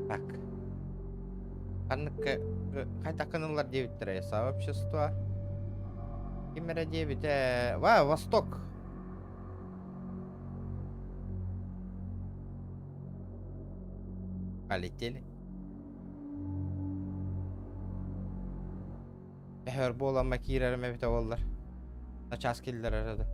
Так. Қайта қынылар дебіттірі. Сообщество. Кемера дебіт. Восток. Полетели. Эхер болан макирарыма бите олар. Начас келдер арады.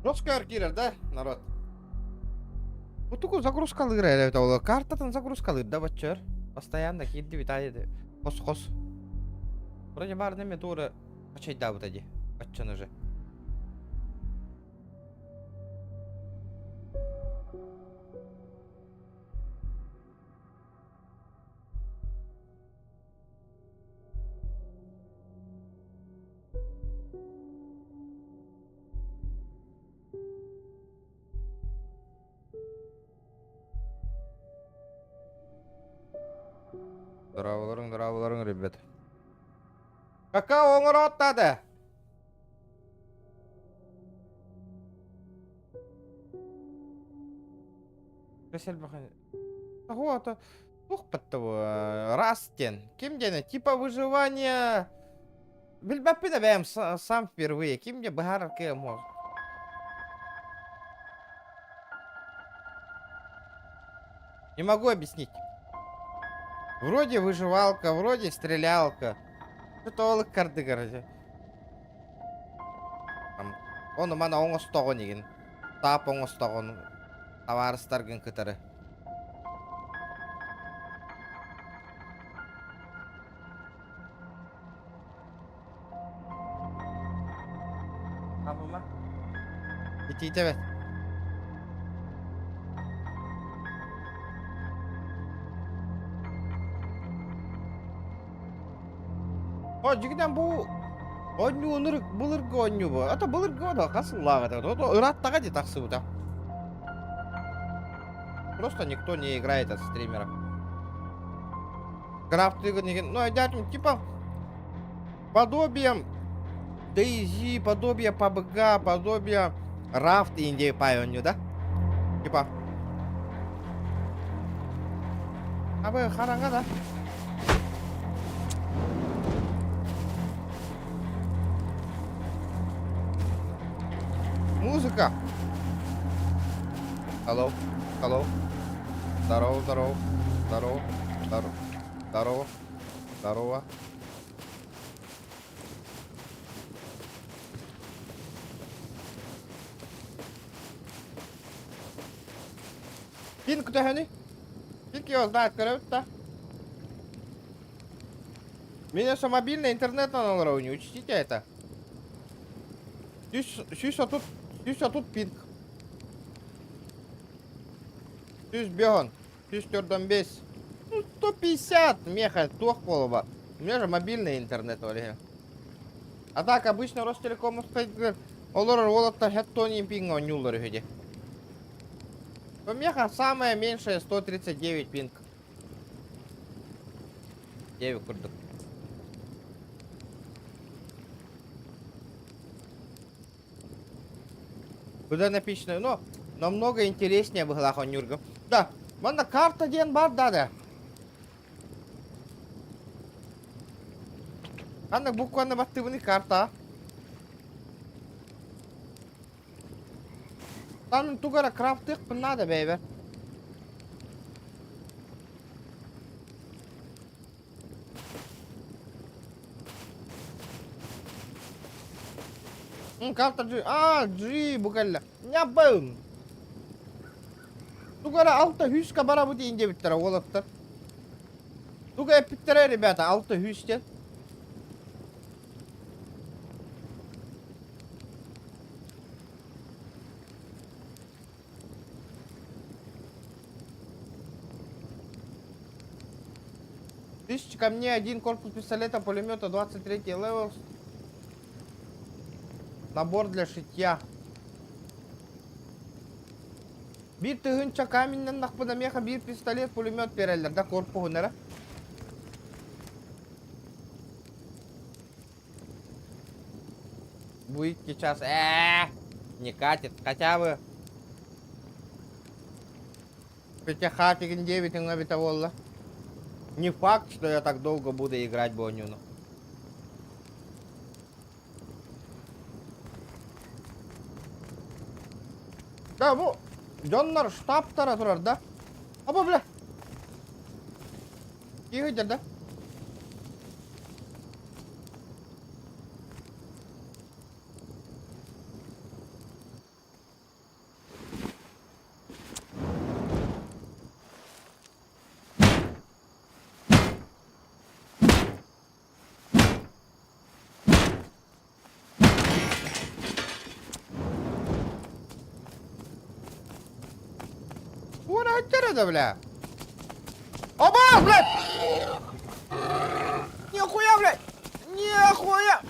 Жестко кирер, да, народ? Вот такой загрузкалы играет, это картадан загрузкалы, да, бачар? Постоянно кидди витает. Хос. Вроде бар неме тура качать да вот эти. Бачаны же. Здраволарың, ребят. Какао оңыр оттады. Пресел бақай. Вот, тухпатты Растен. Кимдені? Типа выживания... Білбәппі да бәйім сам впервые. Кимде бұхар кем мог? Не могу объяснить. Вроде выживалка, вроде стрелялка. Что-то олық карды короче. Оны мана оңыстағын еген. Тап оңыстағын. Таварыстарғын кітірі. Табыма? Ити бәт. О, жігден бұл ойну ұнырық бұлырғы ойну бұл. Ата бұлырғы ода қасыл лағады. Ода ұраттаға де тақсы бұта. Просто никто не играет от стримеров. Крафт деген, ну, дядям, типа, подобие DayZ, подобие PUBG, подобие Raft и Индия Пайоню, да? Типа. А вы харанга, да? Музыка. Алло. Здорово. Пинг тахани? Пинг его знает, короче. Меня что мобильный интернет на уровне, учтите это. Здесь тут пинг. Здесь бегон. Здесь тердом бес. Ну, 150 меха, тох полоба. У меня же мобильный интернет, Олег. А так, обычно Ростелеком стоит, олор волота хеттони пинга нюллер где. У меха самая меньшая 139 пинг. 9 курдок. Куда написано? Но намного интереснее была хонюрга. Да, мана карта ден бар, да. Анна буквально баттывный карта. Там тугара крафтых надо, бейбе. Карта G. G буквально. Нябым. Тугара алта хүшка бара бути инде биттер олаттар. Ну-ка, эпиктеры, ребята, алты хүстен. Тысяча ко мне, один корпус пистолета, пулемета, 23 левел. Набор для шитья. Bir tığınça kaminen nakbına meha bir pistolet pulemет берелер, да, корпу гунера. Будет сейчас, не катит, хотя бы. Пятихатик 9 и навитоволла. Не факт, что я так долго буду играть Бонюну. Да, bu Jonlar штабтара турар, да? Апа, бля. Тихо, да? Ура, да, бля. Оба, блядь! Нихуя, блядь! Нихуя!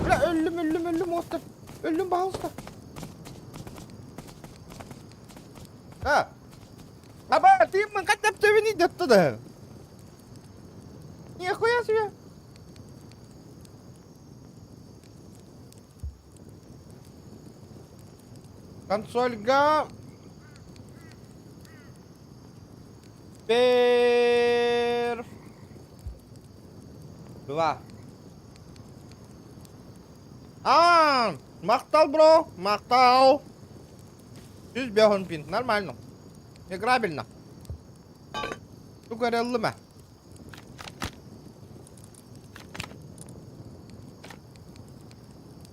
Бля, ölüm, Остер. Ölüm, пожалуйста. Аба, ты хотя бы ты не идет туда. Нихуя себе. Консольга. Пер. 2. Мақтал, бро. Мақтал. 100 бегон пинт. Нормально. Играбельно. Ну-ка, реллыма.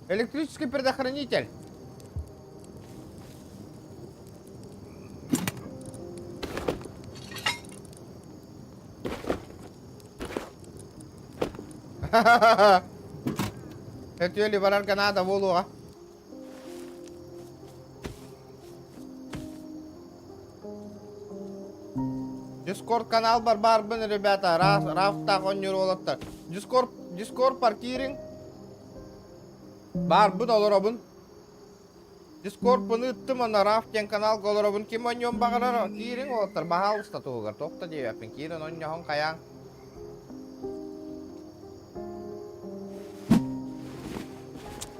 Электрический предохранитель. Это ли варарка надо волуа? Discord канал барбарбын, ребята. Рафта конюролаттар. Discord паркиринг. Барбын олоробын. Discord пыны ыттым ана рафтен канал голоробын. Ким оньон бағарар киринг олаттар. Бахалыста туғыр. Тоқта дейбеппен. Кирин оньон каян.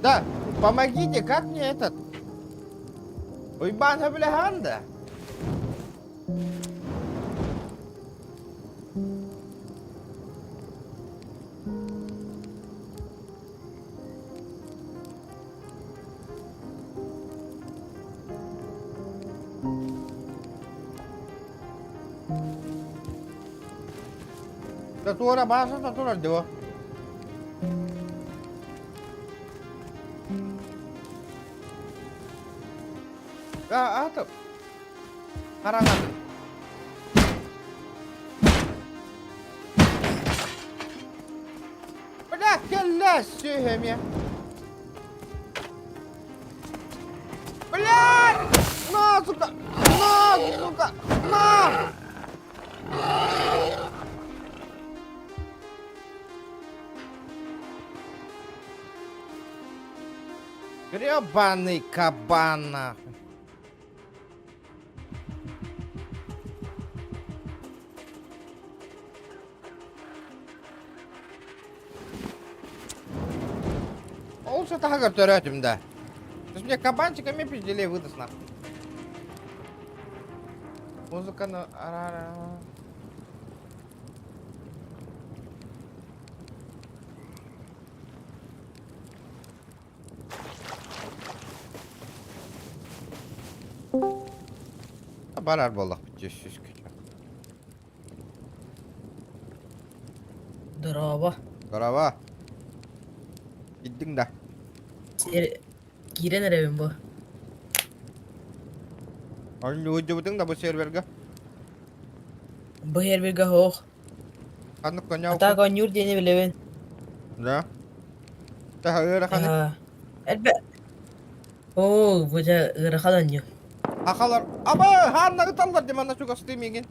Да, помогите, как мне этот? Уйбан хабляганда. Татура база, татура диво. Атып. Қараңады. Бля, келләс сүйеме. Блядь! На, сука! На, сука! На! Гребаный кабан, нахуй. Лучше так готовим, да. Ты мне кабанчиками пизделей выдаст, нахуй. Музыка на... Барар боллақ бітсе сөз күші. Здорово. Здорово. Гиддің да. Кире неребин bu? Аны өйді бұдың да бұл серверге. Bu serverga hoq. Ханы коня Ата окун. гонюр дени билебин. Да. Та ыра ханы. Элбе. О, бужа ырахадан ю. Ахалар. Аба ханна ыталлар демана чуга стымеген.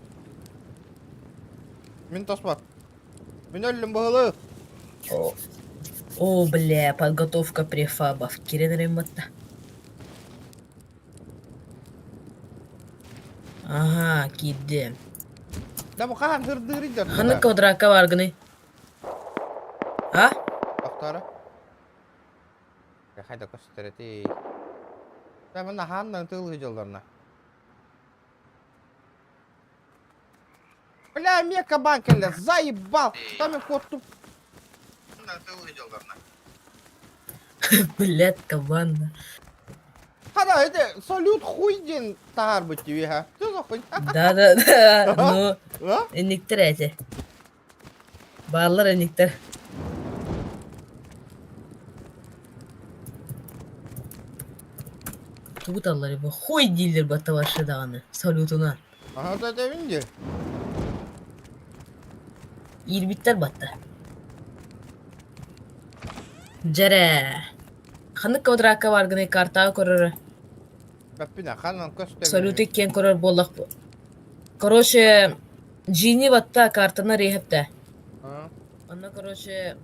Мен тоспат. Мен өллüm быгылы. О, бля, подготовка префабов. Киренерим батта. Ага, кидем. Да бу хан хырдыры дер. Ханы квадрака баргыны. А? Актары. Я хайда көстөрөти. Да мына ханның тылгы жолдарына. Бля, мека банкелер, заебал. Там и кот Блядь, команда. Хана, это салют хуй ден тагар быть тебе, ха. Что за хуй? Да. Ну, А? эниктер эти. Барлар эниктер. Тубуталлар bu. Хуй дилер бата ваши даны. Салютуна. Ага, да это винди. Ирбиттер батта. Жаре. Ханы квадрака баргыны карта көрөр. Баппина, ханның көстөрү. Салют эккен көрөр боллак. Короче, жини батта картаны рехепте. Она, короче,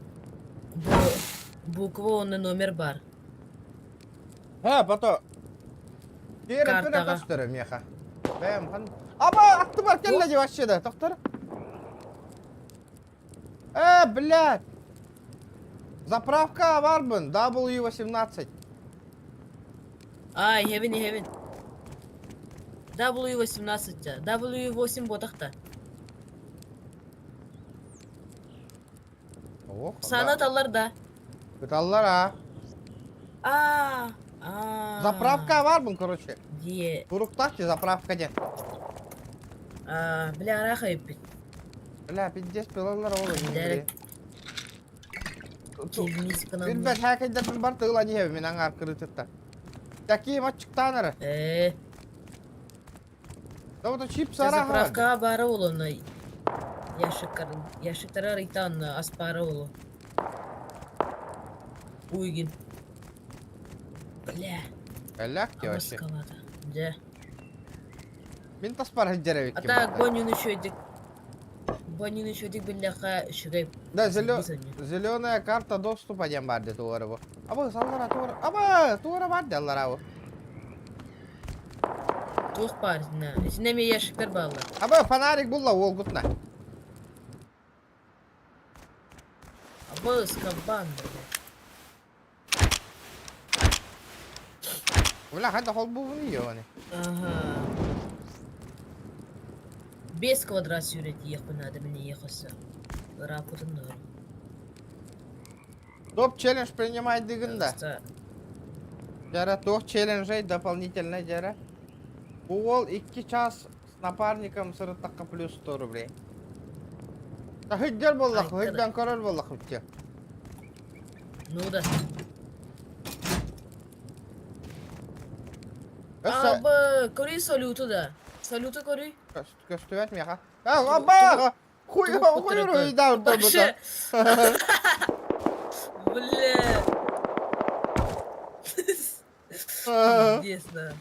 буква онны номер бар. Пато. Кері піне Картаға. көстөрі, меха. Бәм, хан. Аба, атты бар келді де вообще да, тоқтар. Блядь. Заправка барбын, W18. Ай, хевин. W18 да. W8 ботақта. Ох, Сана талларда. Быталлар, Заправка барбын, короче. Дие. Туруктахчы заправка ден. Бля, раха еппит. Бля, пиздец пилалар олы. Дәрек. Келмейсі канал. Билбет, хәкәйдәтін бар тыгыла не мен аңар кырытытта. Такие матчыктаныры. Да вот чипсы ара. Заправка бары олуна. Яшыктара ритан аспары олу. Уйгин. Бля. Әләк те вообще. Амаскалада. Да. Мен таспар хәджәрәвек. Ата гонюны шөйдік. Гонюны шөйдік білляқа шүгайып. Да, зеленая карта доступа дем бар де туары бу. Аба, саллара туары. Аба, туары бар де аллар ау. Тух бар, на. Синеме яшыктар балы. Аба, фонарик булла ол гутна. Абы скабан, Бля, хәдә хол бу буны йоны. Ага. Без квадрат сюрет ехпы надо мне ехаться. Рапутын норм. Топ челлендж принимать дигында. Жара топ челленджей дополнительно жара. Ол 2 час с напарником сырыттакка плюс 100 рублей. Та хыджар боллак, хыдждан көрөр боллак үтче. Ну да. Össä Абы, көрүй салюту да. Салюту көрүй. köstüvät miha. Аба! Хуй да Вообще. Бля. Пиздец, да.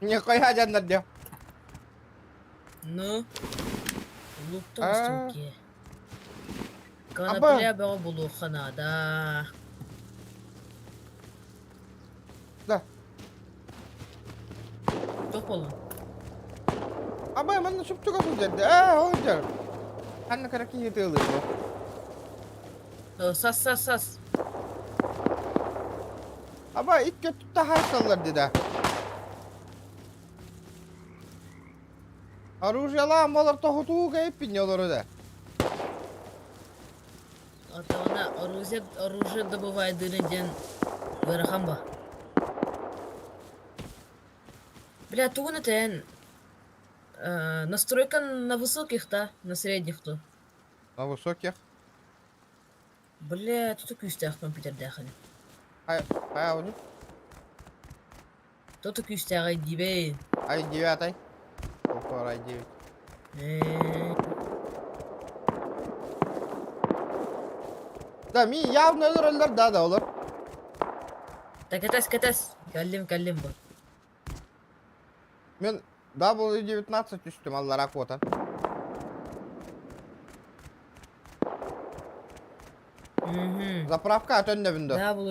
Не коя жандар дем. Ну. Луптан стуки. Кана Аба. бля бәгә булу ханада. Да. Топ болу. Аба мен шуптуга булдырды. Хыджар. Ханна караки йетылы. Сас. Аба итке тутта хайсаллар диде. Оружиялар малар тохутууга эппин олору да. Атана оружие добывает дынеден вырахамба. Бля, тугуна тен. Настройка на высоких, да? На средних-то. На высоких. Бля, тут и кустях компьютер дахали. Хай, они. Тоту күстәгәй дибей. Ай 9 ай. Ой, ай 9. Да, мен явно өлөр да олар. Так кетес. Кәллем бұл. Мен W19 түстім аллар акота. Заправка өтөндөбүндө. Да, бұл.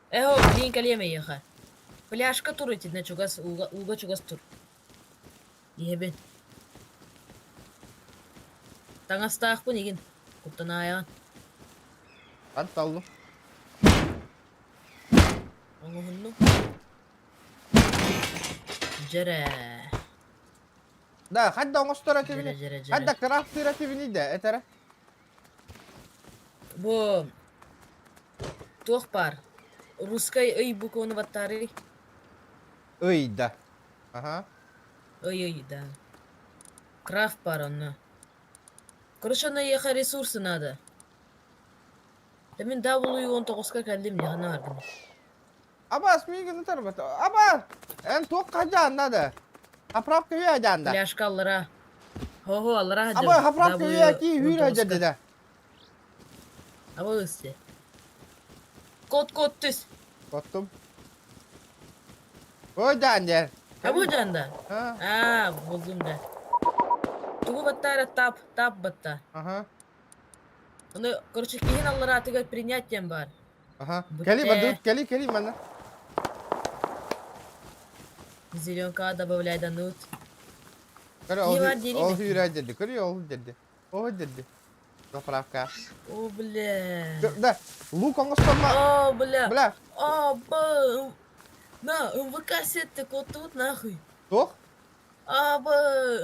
Эхо, блин, кәлеме еха. Пляшка тур ети, на чугас, уга чугас тур. Ебен. Таңастақ бұл еген. Құптан аяған. Атталды. Оңғынну. Жәрә. Да, хадда оңостор атыбини. Жәрә. Хадда крафтыр атыбини да, этері. Бұл. Тоқ бар. Русскай ый букваны баттары. Ый, да. Ага. Ой, да. Крафт бар оны. Короче, на еха ресурсы надо. Да мен W19-ка кәлдім, не ғана бардым. Аба, смейгін ұтар бата. Аба! Ән тоқ қажан нады. Хаправка ве ажанда. Пляшка аллара. Хо, аллара хаджам. Аба, хаправка ве ки хүйр ажады да. Аба өсте. Код түс. Коттум. Ой, жан. Аба жанда. Ha, Болдым да. Тугу баттара тап батта. ага. Оны, короче, кейін аллара атыға принятием бар. Ага. Бутте. Кели, мана. Зеленка добавляй данут. Кори, Не var deli ол mi? хүйр ажады. Кори, ол деді. О, деді. Заправка. О, бля. Да, лук оңостонма. О, бля. Бля, Аба. На, МВК-сетті код нахуй. тоқ? Аба,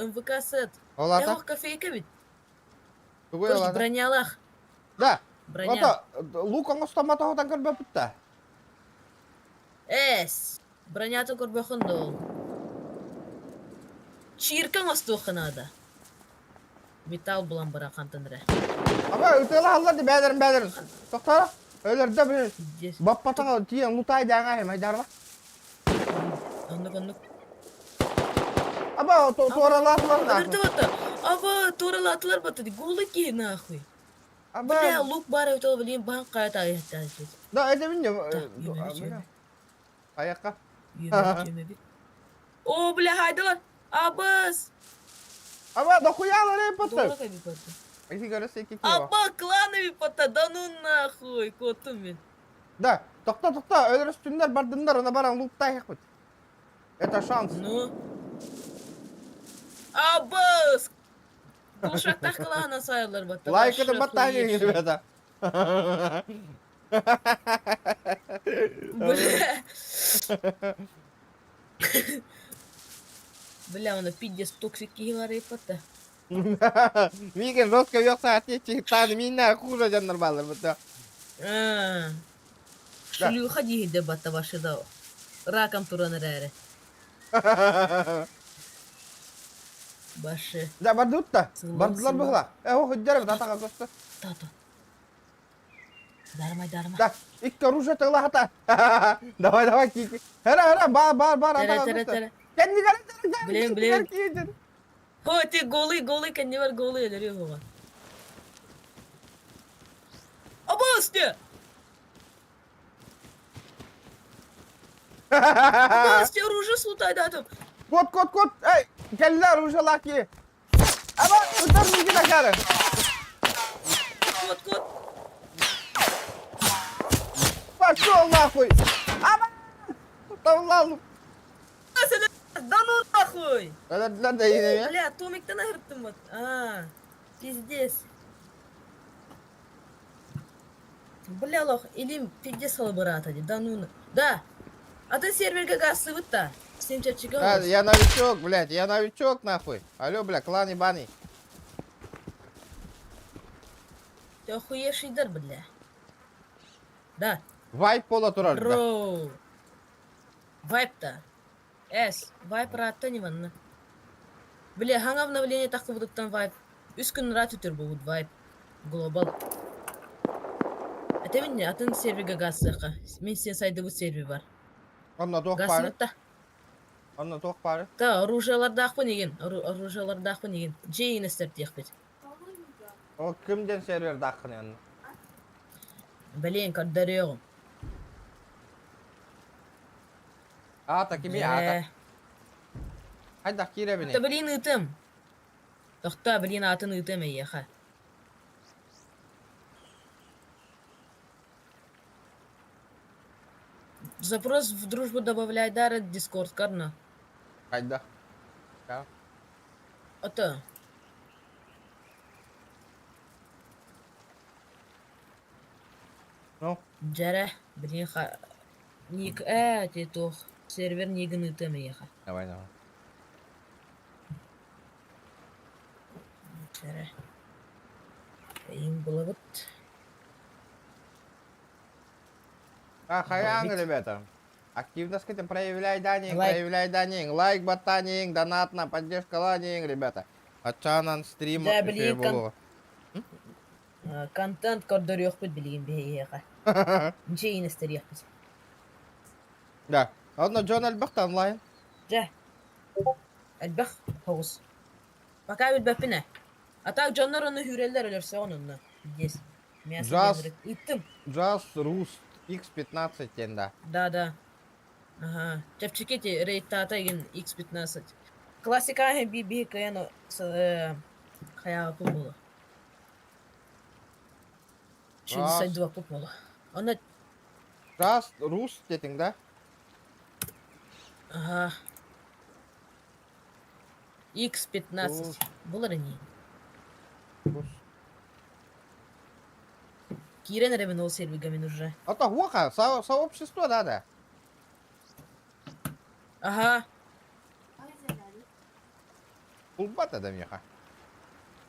МВК-сет. Олата? Эхо кофейка бит. Тугой Короче, олата. бронялах. Да. Броня. Ото, лук оңостонма тоғытан көрбе бұтта. Бронято көрбөхін дол. Чиркан остуқы надо. Металл бұлан бұра қантыныры. Аба, үтелі халлады бәдірін. Тоқтара, өлерді бір Здесь. баппатыңа тиен лутай даңа хем, айдарма. Анық. Аба, туаралатылар да. Адырды бата. Аба, туралатылар бата. Голы ки нахуй. Аба, Бля, лук бар өтел білейін баған қайта аяқтан. да, әдемін Так, де. үймені. Аяққа. Үймені бит. О, бля, хайдалар. Абас. Аба, дохуялар ей патыр. Доллага бит бата. Айси көресі екі кева. Аба, кланови пата. Да ну нахуй, котым мен. Да, тоқта, өлір үстіндер бардындар, она баран луттай хек бұд. Это шанс. Ну. Абас. Кушақтақ қылағына сайылар бата. Лайк это батание, ребята. Бля, оны пиддес токсик кейлар епатта. Миген жестко вёқса отечи, таны минна хуже жандар балар бұтта. Шлюха дейді бата башыда. Ракам тураныр әрі. Башы. Да, бардыутта. Сылбан, Бардылар сылбан. бұғла. О, хүддері атаға көсті. Тато. Дармай. Да, икка ружа тыгла хата. Давай, кики. Хера, бар, атаға көсті. Тәрі. Кенди гарантер, Білем. О, ти голый, кәнне бар голый әлері оған. Аба үсте! Аба үсте ружа слутайды атым. Кот. Эй, келлер ружа лаки. Аба, ұтар миген акары. Кот. Пошел нахуй. Аба, тавлалу. Да ну нахуй! Öldürdüler de yine ya. Бля, Томиктен ayırttım bak. Пиздец. Бля, лох, или пиздец брат, да ну. Да. А ты серверга газ сывыта. Всем чачига. Я новичок, блядь, я новичок нахуй. Алло, бля, клан ебаный. Ты охуевший дар, бля. Да. Вайп пола турар. Да. Роу. Вайп-то. Вайп ратта не ванна. Бля, хаң обновление тақты будут там вайп. 3 күн рат өтер будет вайп. Глобал. Это мен не атын серверга газ сақа. Мен сен сайды бұл сервер бар. Onunla toq bari. Гасмытта. Onunla toq bari. Та оружиялардақпын еген. Оружиялардақпын еген. Джейн істертек бит. O kimden server daqqın yanına? Блин, каддарёгым. Ata kimi ata. Hayda kire beni. Та блин, ытым. Тохта, блин, атын ытым эйеха. Запрос в дружбу добавляй дары Дискорд, карна. Hayda. Ya. Ата. No. Джаре, блин, ник, тетох. Сервер нигін ытым эйеха. Давай давай. Джаре. Эйин булабыт. Хаян, Ведь- ребята. Активность к этим проявляй данing, Лайк. проявляй данing. Лайк, ботанинг, донатна, поддержка ланинг, ребята. Ачанан стрим. Да, еще блин, было. Контент каддарёх бит билген бейеха. Джейн істерек бит. Да. Одно Джон Альбахт онлайн. Жа. Әлбәх, хоғыз. Пока өлбәпіне. Атак жаннар оны хүрелер өлерсе онынны. Дес. Джаз. Иттім. Джаз Руст X15 тенда. Да. Ага. Чепчикети рейттата еген X15. Классика би каяно хаяға пұл болу. 62 пұл болу. Оны, Джаз Руст дедің да? ага. X15. Бұл не? Руст. Кирен ребен ол сервига мен уже. Это Воха, сообщество надо. Ага. Улбата да меха.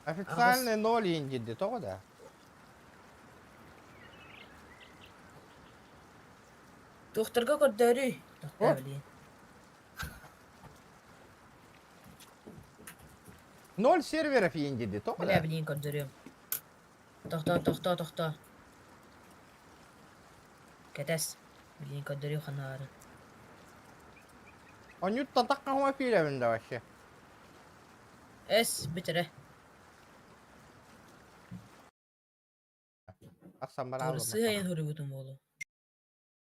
Официальный 0 инди, то да. Тоқтарға көрдәрі. Тоқта О. білейін. 0 серверов инди, то Бля да. білейін көрдәрем. Тоқта. Кәтәс. Білейін көрдәрі қанары. Он ютта таккан фильмінде вообще. Әс, бітірі. Ақсан бар алым. Торысы әйін хүрі өтім болу.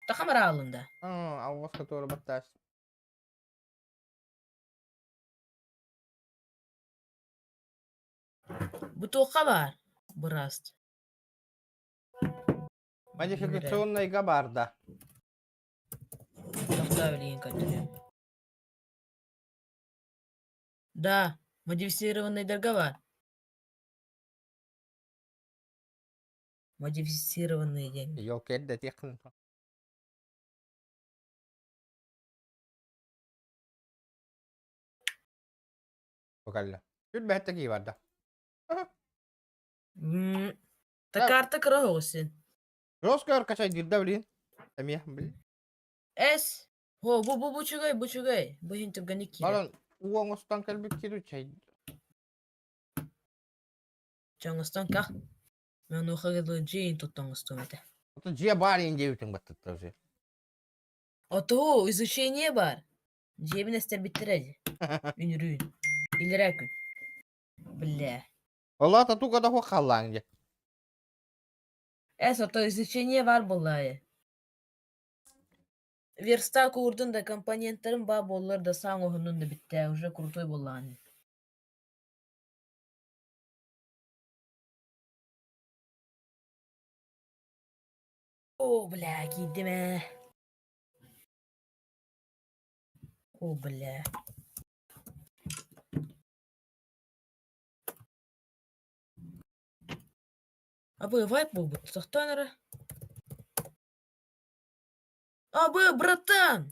Тақамар алында. Ауыз который баттас. Бұтоққа бар. Бұраст. Модификационный габарда. Тоқта білейін көрдәрем. Да, модифицированныйдарға бар. Модифицированный ден. Yok edde teknin. Покалля. Тут бәтті ки барда. Та карта кыра хоғысын. Жесткий качай дирда блин. Әме, блин. Әс. О, бұчугай. Бұ хинтіргені кері. Балан уон остан кәлбік керу чай. Жаңыстан кақ. Мен оқығылы жейін тұттаңыстан әті. Это же бар инде ütің баттыт тоже. Ото, изучение бар. Жебін әстер біттірәді. Үнірүйін. Илірә күн. Бля. Ола татука да хоқаллаң же. Әс, ото изучение бар болайы. Верста курдun да компоненттерин ба боллар да саң оһунун да битте уже крутой болланы. О, бля, кидеме. О, бля. Абы вайп был бы, тахтанера. Абы, братан!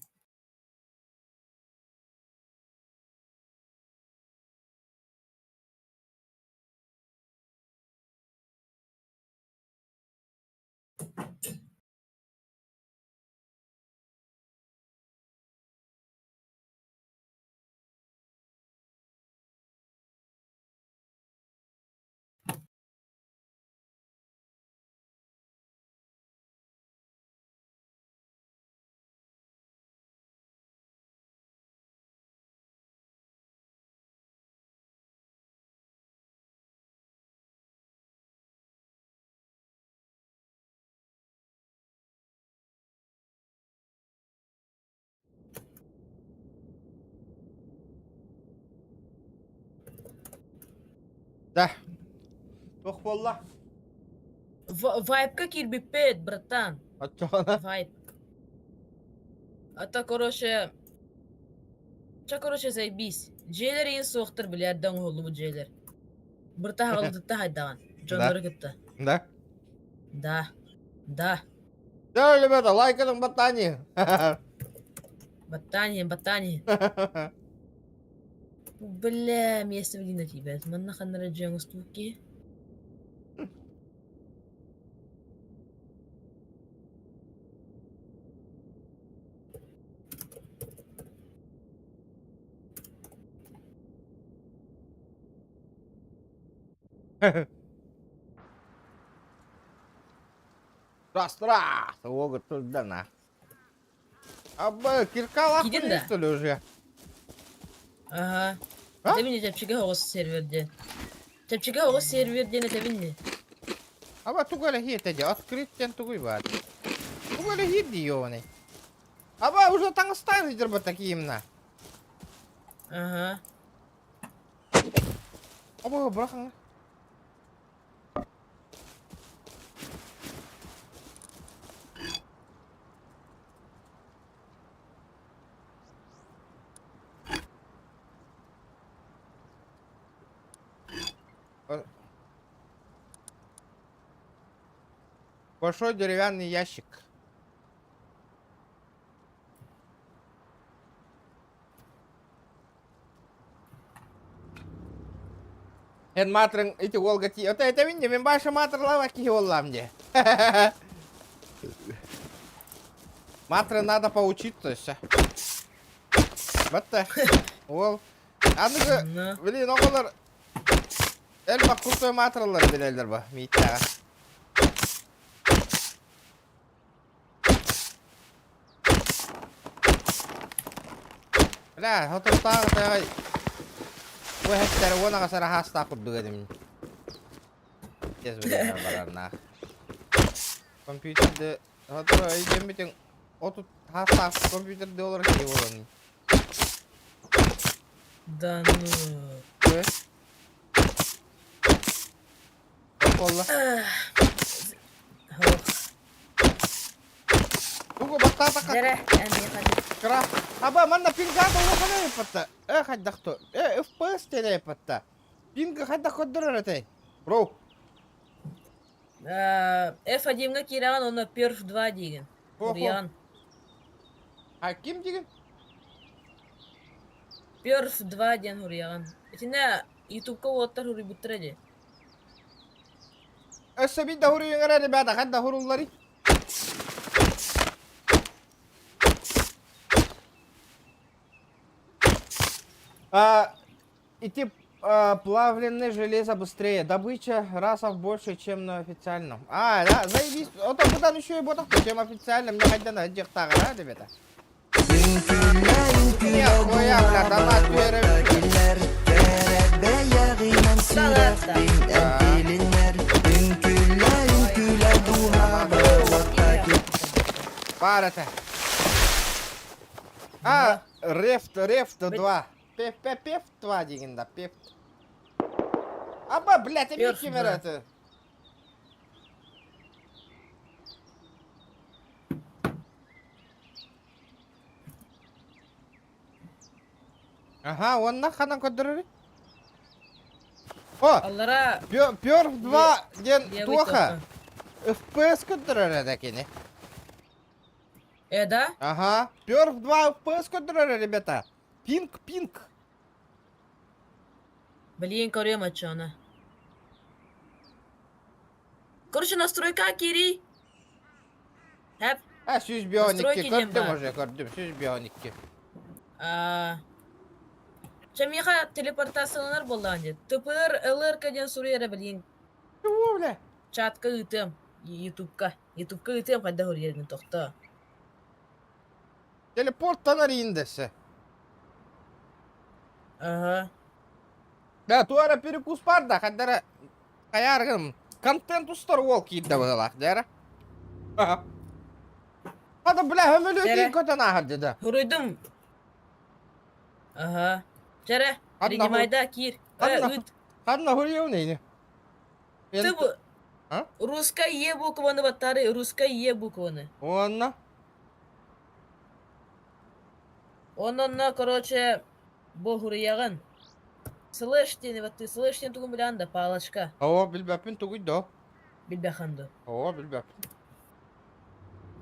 Да. Тух болла. Вайпка кирбиппет, братан. Отчоғана. Вайп. Ата, короче, заебись. Джейлер ең соқтыр білердің олы бұл джейлер. Бірта ғалыдытта хайдаған. Джонлары күтті. Да. Да. Да. Да, ребята, лайканың баттани. Баттани. Бля, место в Лина тебя. Манна ханнара дженгу стуки. Раз. Ого, тут дана. Абы, киркалақ Киден да? білестілі уже. Ага. А? Тебинне тепчиге хоғыз серверден. Тепчиге хоғыз серверден тебинне. Аба, тугалі хет әде, открыттен тугай бар. Тугалі хет дейоны. Аба, уже таңыстан едір бұ такиімна. Ага. Аба, бұрақыңа. Большой деревянный ящик. Эн матрын ити олга ти. Это винде, мен башы матрлава ки оллам де. Матры надо поучиться все. Батта. Ол. Аныгы, Ну. блин, оголар. Элбак крутой матралар билелдер ба, миттага. Бля, хотыртағы тағай. Ой, хәттәрі онаға сара хаста құдды кәдім. Тез білемін барарына. Компьютерді... Хотыры өйден бітін... Отут хаста компьютерді олар кей боланы. Да ну. Кой? Қолла. Хоқ. Тугу баттата қат. Дәрі, әне қады. Кра. Аба, манна пингада олақана епатта. Қайдақты. FPS тене епатта. Пинга қайдақ көддірір әтей. Броу. F1-ға кераған, оны Perf 2 деген. Хо-хо. Уриян. Ким деген? Perf 2 деген уриян. Этіне YouTube-ка оттар ури бұттыр әде. Өссі бейді хұрыйыңыр әрі бәді. Қайда хұрулары? Идти плавленное железо быстрее. Добыча разов больше, чем на официальном. Да, заебись. Вот будан еще и ботах, чем официально. Мне хотя на дехтага, да, ребята? Нет, хуя, бля, донат Парата. Рефт 2. Пефт 2 дегенда, пефт. Аба, блядь, Перф опять два. это. Ага, он нахана көдірі. О, Аллара... Перф 2 ден Я тоха. выйду. FPS көдірі дәкені. Да? Ага, Перф 2 FPS көдірі, ребята. Пинг. Блин, корема чё она. Короче, настройка Кири. Хэп. Сүйіз бионикке Настройки дем көрдім бар. уже, көрдім, сүйіз бионикке. Чамиха телепортацияланар болған дед. ТПР, ЛРК ден сурьера блин. Чего, бля? Чатка үтем. Ютубка. Ютубка үтем қайда көрерген тоқта. Телепорттан арийіндесі. Ага. Да, туара перекус бар да, қайдара қаярғым. Контент ұстар ол кейді бұғылақ, дәрі. Hadi bля, hömölü Tere. değil kötü nahar dedi. Huruydum. Ага. Жаре, Hadi принимайда, Кир. Hadi Үт. Kanna hırıyor neyini? Ты бу- А? Русская Е букваны баттары, русская Е букваны. Онна. Ононна, короче, бохурыяган. Слышь, тени, вот ты слышь, тени тугун билан да, палочка. О, bilbepin tuguydu. Билбяханду. О, bilbepin.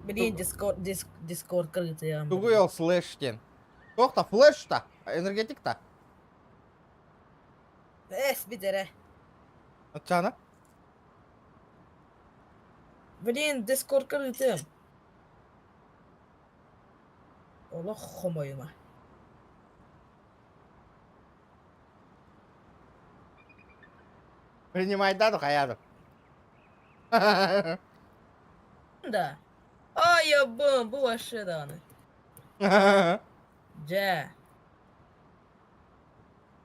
Блин, дискорд крыты я. Тугuyol слэштен. Тохта, флэш-та. Энергетик-та. Бидере. Атчана. Блин, дискорд крыты. Ола хомоюма. Принимай дату, хаяду. Да. Ай, я бум, bu aşağıdan. Ja.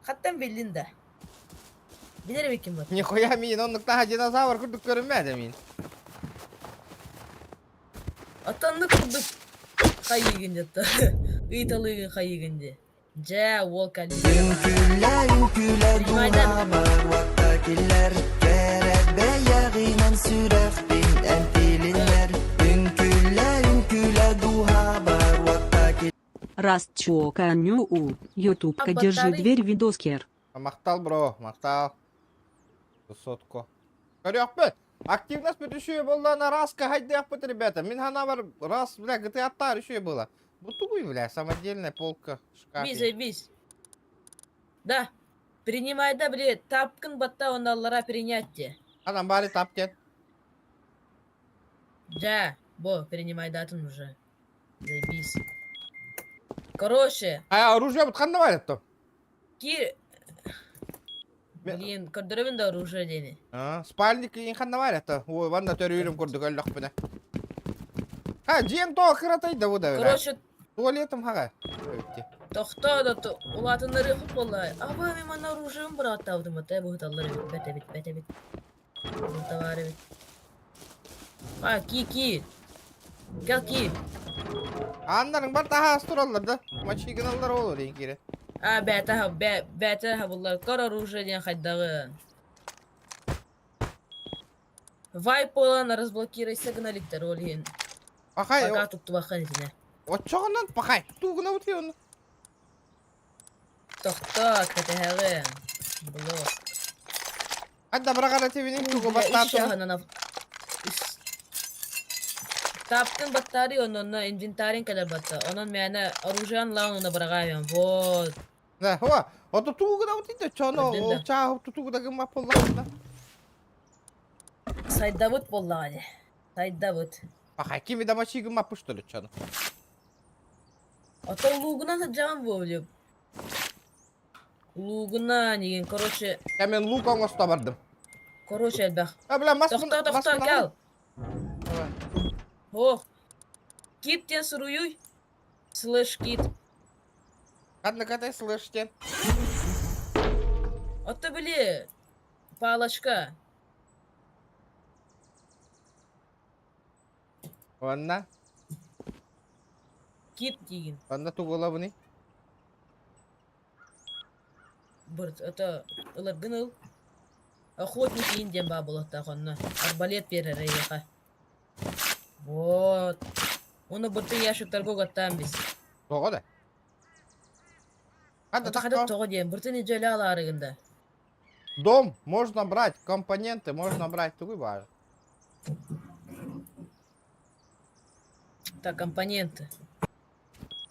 Hatta bildin de. Bilirim kim var. Нихуя мин, он та динозавр курдук көрünmedi мин. Atanlık kurduk. Kayıgın yattı. Uytalığın kayıgındı. Ja, Volkan. Ünküller ünküler duha var vaktakiller Kerebe yağıyla sürek bin enfilinler Ünküller ünküler duha var vaktakiller Растчока ню ютубка держи батарея? дверь видоскер. Мақтал, бро, мақтал. Сотко. Көрөк бе? Активность бүтүшүө болду, ана раска хайдыяк бут, ребята. Мен хана бар рас, бля, GTA-аттар үшүө было. Бу тугуй, бля, самодельная полка, шкаф. Biz. Да. Принимай да, бля, тапкын батта оналлара принятие. Анан баары тапкен. Ja, принимай датын уже. Заебись. Короче, Оружие бут кандай бар этто? Блин, көрдөрөбүн да оружие дени. Спальник ин кандай бар этто? Ой, ванда төрүрүм көрдүк өллөк біне. Жем то кыратай да буда, бля. Короче, Туалетім хага. тохто да улатынları хуп боллай. Аба мен мана оружием бар аттабытым ата бу таллары бете бит. Бу товары бит. Ки. Гел ки. Анларың бар таха тураллар да. Мачигиналар болор эң кире. Бәті бұлар көр оружие ден қайдағы. Вайп olan разблокирай сигналиктер олген. Пахай, Пока тұқты баққан етіне. отчоғынан пахай. Туғына өтке оны. Тоқтат, кәтәғі. Бұлы. Адда бірағана тебенен туғы баттатыр. Таптың баттары онына инвентарин кәлер батты. Onun мәні оружиян лауына бірағайын. Вот. Да, хова. Ото туғына өтейді. Чоно Өтейді. ол чағы туғына гымап боллағында. Сайдабыт болды ғады. Сайдабыт. Пахай, кеми да мачигымап пұштылы чоно. Ата лугынан жаған болып. Лугынан еген, короче, Мен лук оңоста бардым. әлбәқ. Бля, маспын. Тоқта, кәл. О, киттен сұруй. Слэш кит. Кандай слыштен. Ата біле, палочка. Онна. Кит деген. Онна туғыла бұны. Бір, ата, ыларгын ыл. Охотник инден ба болықта қонна. Арбалет берер айыға. Вот. Оны бірті яшықтарға ғаттан біз. Тоғы да. Адда Ата қадып таққа. тоғы дейін, бірті не жөлі аларығында. Дом можно брать, компоненты можно брать. Тугуй бар. Так, компоненты.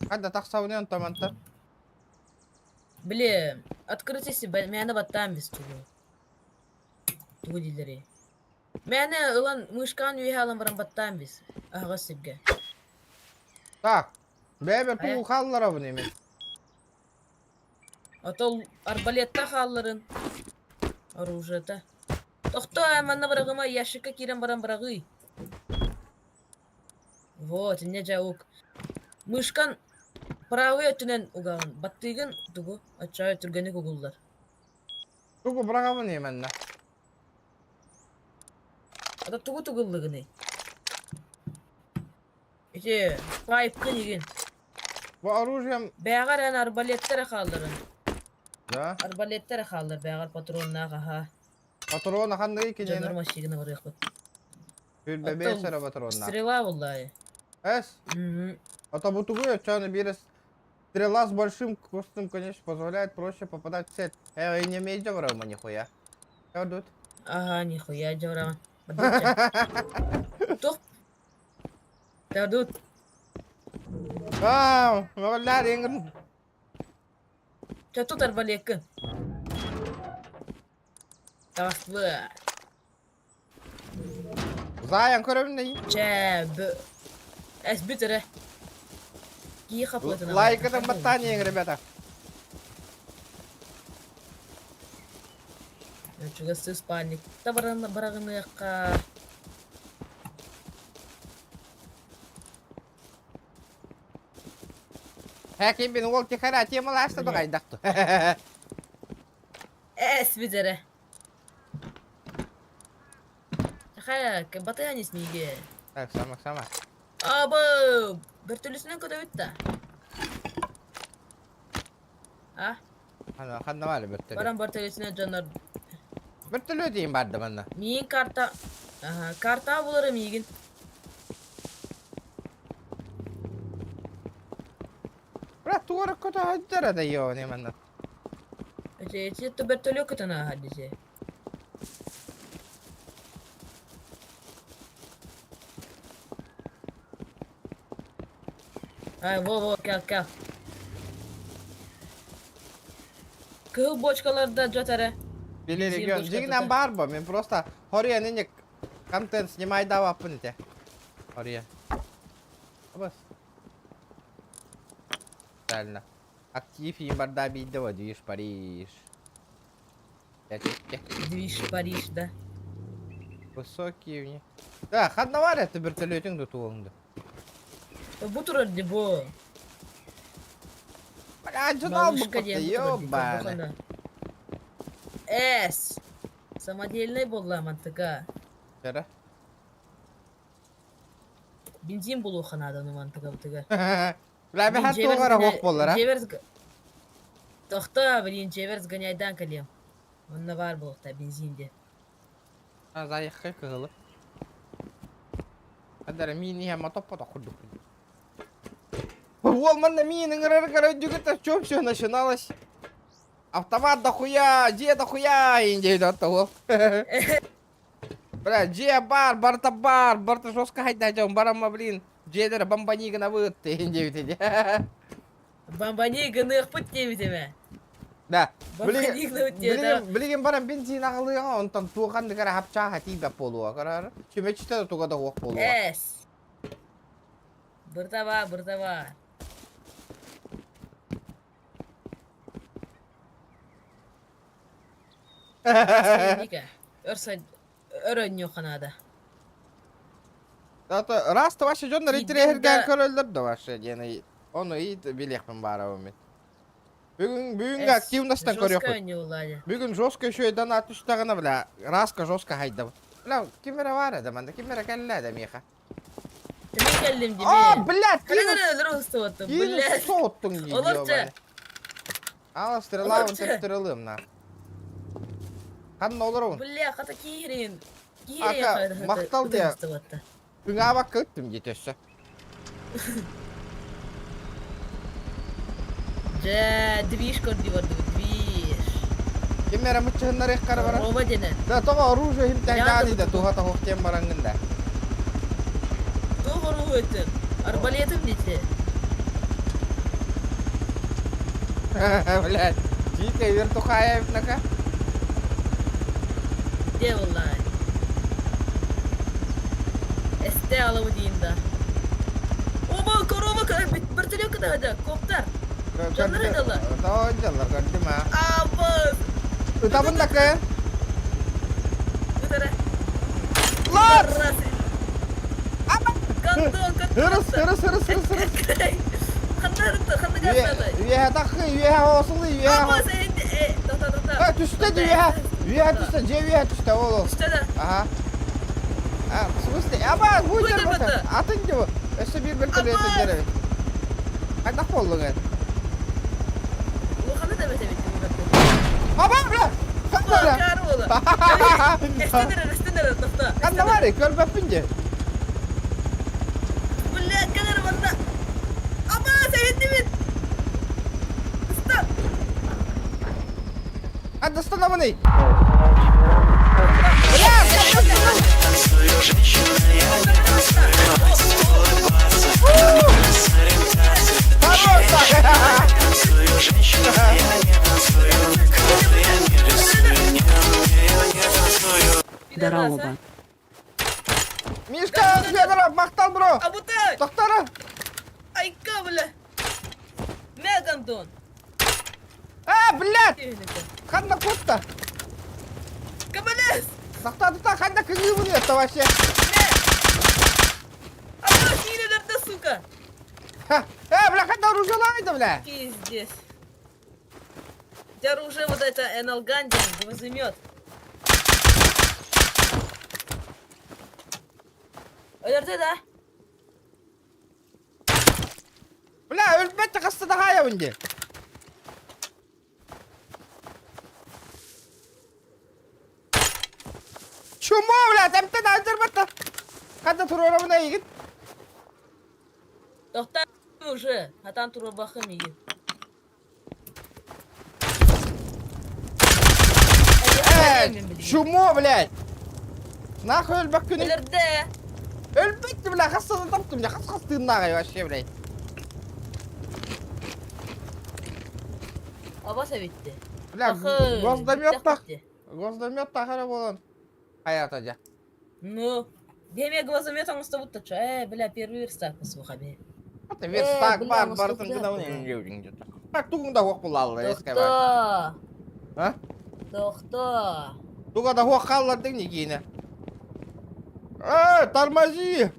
Адда тақсауынен таманта. Бле, открытisi мәні баттан біз туғы. Туғы дейлері. Мәні ұлан мышқан үйе алын баран баттан біз. Аға сіпге. Так. Бәбір Ая. туғы қалылар бұны мен. Атол арбалетта қалларын. Оружиета. Тоқта әманна барағыма яшыққа керен баран барағы. Вот, не жаук. Мышқан правый өтінен ұғағын. Баттығын тұғы атшай түргені көгілдер. Туғы бұраға бұны еменна. Ата тұғы тұғылығыны. Ете, пайпқын еген. Bu оружием Бәғар ән арбалеттері қалдырын. Да. Арбалеттер қалдыр, бәғар патроннаға, ха. Патрона қандай екен Жанар ені? машигіні барық бұд. Күлбе сара патрона. Стрела, валлай. Эс? Мгм. Это бутугует, что она берет. Стрела с большим костом, конечно, позволяет проще попадать в цель. И не имеет доброго нихуя. Что тут? Ага, нихуя, джаврама. Тух. Тадут. Вау, валя ренган. Чатут арбалекі. Тағастлы. Заян көрімдей. Чәбі. Әс бітірі. Ки қапытына. Лайк это ботанием, ребята. Чуга сыз паник. Та барағыны яққа. Хәким бен ол тихара темалашты дұғайдақты. Әс бітірі. Чақая, батая несмейге. Так, сама. Абы, бір түлісінен көді өтті. А? Қанда валі бір тілі. Барам бір түлісінен жанар. Бір тілі дейін барды мұнда. Мейін карта. Ага, карта болары мейгін. Бірақ туғыры көті өттірі да еу не мұнда. Әчетті бір түлі күтіна хаддесе. Ай, во, кел. Кыл бочкаларда жатары. Били Бензин регион. бочка Жигнан тута. бар ба? Мен просто хория нене контент снимай давапын те. Хория. Абас. Правильно. Актив им барда бидева, движ Париж. Движ Париж, да. Высокие в них. Да, хаднавар это вертолетин до туонда. Бутурар дебо. Бля, журнал буквы, Малышка ёбаны. Эс. Самодельный болла мантыка. Жара. Бензин болу ханаданы мантыка бутыга. Бля, мен хат туғара хоқ болар, а? Тоқта, блин, жеверс гоняйдан калем. Онна бар болықта бензинде. Заехай кығылы. Адара мини хама топпа да құрды. Ол манда минің ұрыр жүгірті чөп все начиналось. Автомат да хуя, же да хуя, индейді атты ол. Бля, же барта жестко хайда жауын, барама, блин. Жедері бомбанигіна выытты, индейді. Бомбанигіні ұқпыт демедеме. Да. Бомбанигіні өтеді. Білген барам бензин ағылыға, онтан туғанды кәрі хапчаға тейбеп болуға қарары. Чөмечті де туғада оқ болуға. Эс. Біртаба. Ника. Өрсай өрөнню ханада. Расты ваша жондар Кейден итерегерген да- көрөлдөрдө ваша жена. Оны ит билекпин барабы мен. Бүгүн активностьтан көрөк. Бүгүн жестко еще донат үстөгөнө бля. Раска жестко хайда. Бля, кимера бар да манда, кимера келле да меха. Темен келдим А, деме. блядь, Кыргыры устуаттым, блядь. соттун видео. Олорча. Ал стрела он Олорча. стрелым на. Кандай олорун? Бля, хата кирин. Ака, мактал де. Бүгүн абак көттүм жетөсө. Движ көрді барды, движ. Кимера мычыгындар эккары бара. Роба дене. Да, тога оружие химтен Я жади да думаю, тухата хоктен барангында. Тоғыру өтін. Арбалетім дете. Блядь, Дика вертухаевнака. Де валлай. Эсте алымы дейін да. Оба, корова, бір түлек кіді, коптар. Жандар айдалар. Жандар көрдім а. Абыз. Утабындакы. Өтірі. Лар! Кантон. Hırıs. Қандай қасады. Üyehe takı, üyehe olsulu, üyehe Абыз, әйінді. Тоқта. Düştü üyehe. Üyehe düştü, ce üyehe düştü oğlum. Үштеді. Aha. Ha, sıvısты. Ama bu Buydu, yer buydu. bakın. Atın gibi. Ösü bir türlü Ama. ötün derim. Kaynak oldu gel. Ол қандай да бәте бетті. Aman bile. Kanna bile. Bakar oğlum. Estenir, doktor. Kanna var ya kör bapince. Bile kadar bana. Ama sevindim ben. Stop. Hadi ısıtın ama ne? Здорово. Мишка, Федоров, мақтал, бро. Абутай. Доктора. Айка, бля. Мегандон. Блядь. Қанда көтті. Кабалес. Доктарды та қанда күйі бұнетті вообще. Ама хилелерді, сука. Бля, қанда оружиялайды, бля. Пиздец. У тебя оружие вот это Эналгандин, гвоздемет. Öldürdü de. Bля, өлмәтті қысты да қая бұнде. Чумо, бля, тәмтен әздірмәтті. Қанда тұр орамына егін. Doktor уже, а там тура bakım iyi. Чумо, блядь. Нахуй өлбәк күні. Öldürdü. Өлбәтті, бля, қыстыны таптым, бля, қыс-қыстығын нағай вообще, блядь. Abasa bitti. Бля, Ахы, гвоздомет та. bitti. Гвоздомет та қара болан. Hayata ja. Ну, деме гвоздемет аңысты бұтты. Бля, первый верстак посуха бе. Ата верстак бля, бар, ну бартын сколько гына да, өне жеудің жета. Так, туғында хоқ бұл алды, еске бар. Доктор. А? Доктор. Туғада хоқ қалардың не кейіне. Тормози!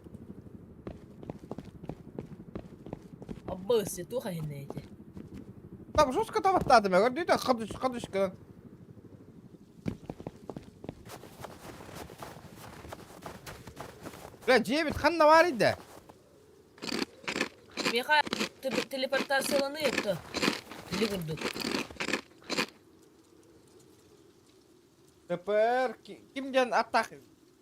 Аббасы, туха хеннейді. Так, жестко табаттады ма, көрді үйді, қадыш кынан. Бля, жебет қанна бар еді. Меха телепортацияланы етті. Тілі күрдік. ТПР, кімден аттақ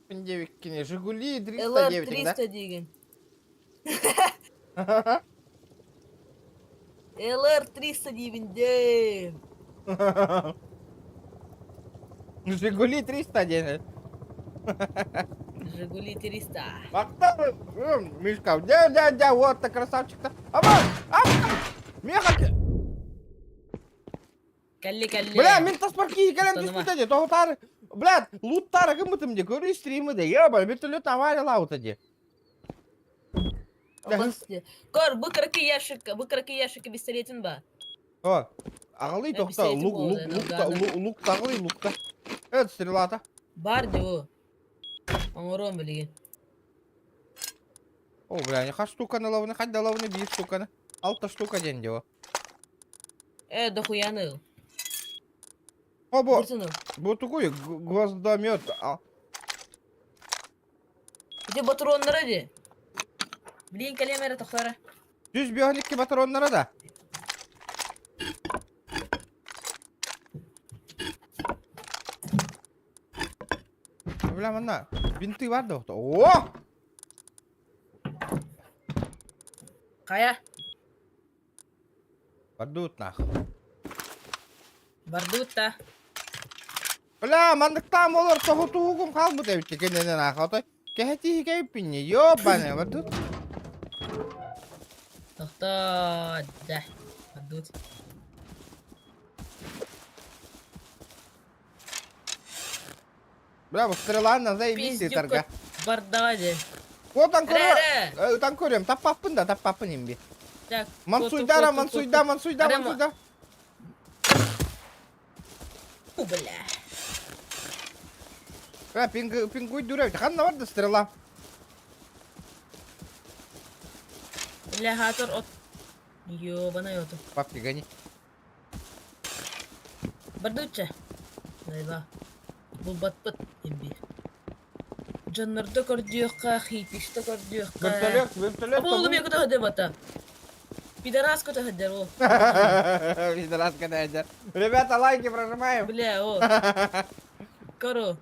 піндевік кене, Жигули 300 ЛР дебетін, да? 300 деген. ЛР 300 дебінде. Жигули 300 дені. Жигули 300. Бақтар, Мишка, вот ты красавчик-то. Аман! Меха! Кәлі. Бля, мен таспарки келем Танıma. диспута де, тоғытары. Блядь, луттары кымытым де, көрі стримі де. Ебай, бетілет авария лаута де. Аббасы. Көр, бұл қырқы яшықы пистолетін ба? О, ағылый Ben тоқта, pistoleti oldu, лук тағылый, лукта. Өт, стрелата. Бар де о. Аңырон білген. О, бля, не ха штуканы лавыны, хадда лавыны, 5 штуканы. 6 штука ден де о. Дохуяны. О, бо, Бұрсыны. бо тугуй, гвоздомет. Где батронлары де? Білген кәлемері тоқтары. 100 бионикки патронлары да. Бля, мана, бинты бар да оқты. О! Қая? Бардут нах. Барды бұтта. Бля, мандықтан олар тоғы туғым қалмы дәбітті кененен ақыты. Кәхеті хикайып бінне, ёбаны, бардут. Тоқта. Да. Барды бұт. Бля, бұл стреланы заебейді Пиздюк тарға. бардаға де. Отан Әрі. көрем, таппаппын да, таппаппын ембе. Так. Мансуйдара, Әрі ма. мансуйда. У, бля. Бля, пингуй дуревді, қанна барды стрела? Бля, хатыр от. Ёбана йоты. Папки гони. Барды бұтча. Дайба. Бұл бат-бат ембе. Жаннарды көрдіққа, хипишті көрдіққа. Вертолет. Бұл олым екі тағы деп ата. Пидорас кто-то ходил, о. Пидораска дядя. Ребята, лайки прожимаем. Бля, о. Коро.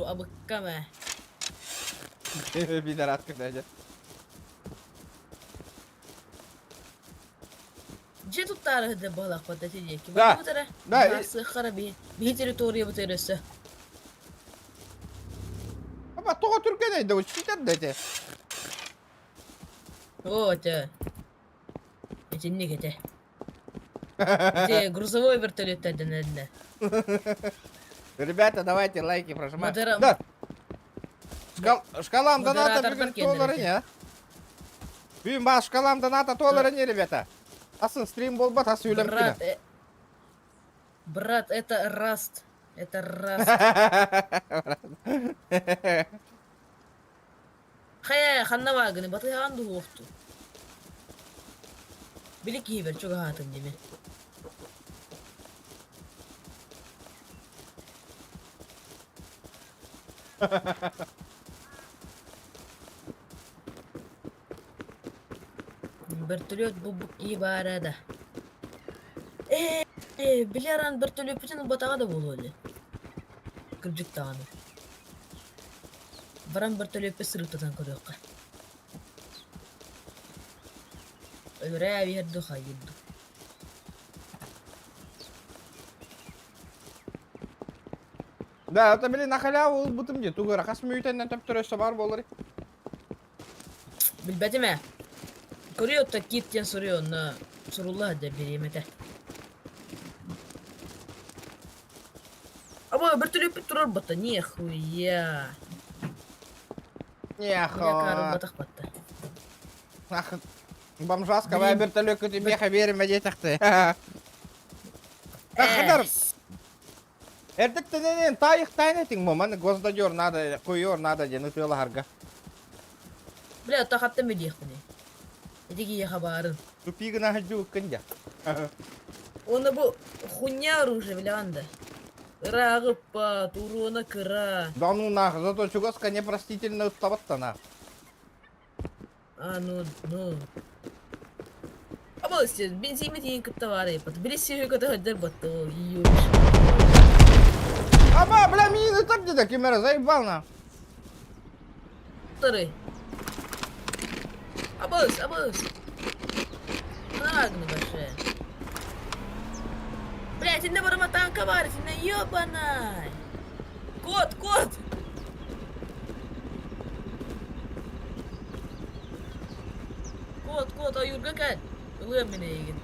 Абыккама. Пидораска дядя. Где тут тарых да балах под эти деки? Да, да, и- Нас хараби. Би территория вот это. Ama Toğa Türkiye'deydi o çiğden dedi. О, это. Эти нигде. Где грузовой вертолет один на. Rебята, давайте лайки прожимаем. Модера- Да. Шкалам доната Модератор бүгін кендерде. толары не? Бүгін бас шкалам доната толары не, ребята? Асын стрим болбат, асы өлем Брат, кіні. брат, это раст. Это раст. Хая, ханна вагыны, баты ханду хофту. Билик хибер, чуга хатын деме. Вертолет бубук iyi барада. Биляран вертолет бүтін батаға да болу әлі. Кірджік тағаны. Баран вертолетпе сырықтатан көріққа. Өлірі әбі ерді қайырды. Да, это, блин, на халяву бұтым де. Тугыра, қас мүйтеннен төп түресі бар болыр. Білбәді ме? Көріотта киттен сұрıyor, на сұрулла да беремеді. Ама вертолет бит тұрар бата, нехуя. Бля, кару Нехо. батақ батта. Ах, бомжаска, вай Блин. вертолет көті беха берім әдетіқті. Қадар, әрдіктенен тайық тайнетің моманы гоздадер надо, қойор надо ден ұтылы харға. Бля, тақатты ме дейік бұны. Эдеги я хабарын. Тупигына хаджу өккенде. Оны бұл хуйня оружие, бля, анда. Рағып па, туруына кыра. Да ну нах, зато чугаска непростительно ұстабаттана. А, ну. Ама өсте, бензиме дейін күтті бар епат. Білесі өкіті хөддер батты, о, июш. Аба, бля, мені так деда, кемера, заебал на. Тары. Абыз. Нагны баше. Бля, тінде барыма танка бар, тінде ёбанай. Кот. Кот, аюрга кәл. Улы мене еген.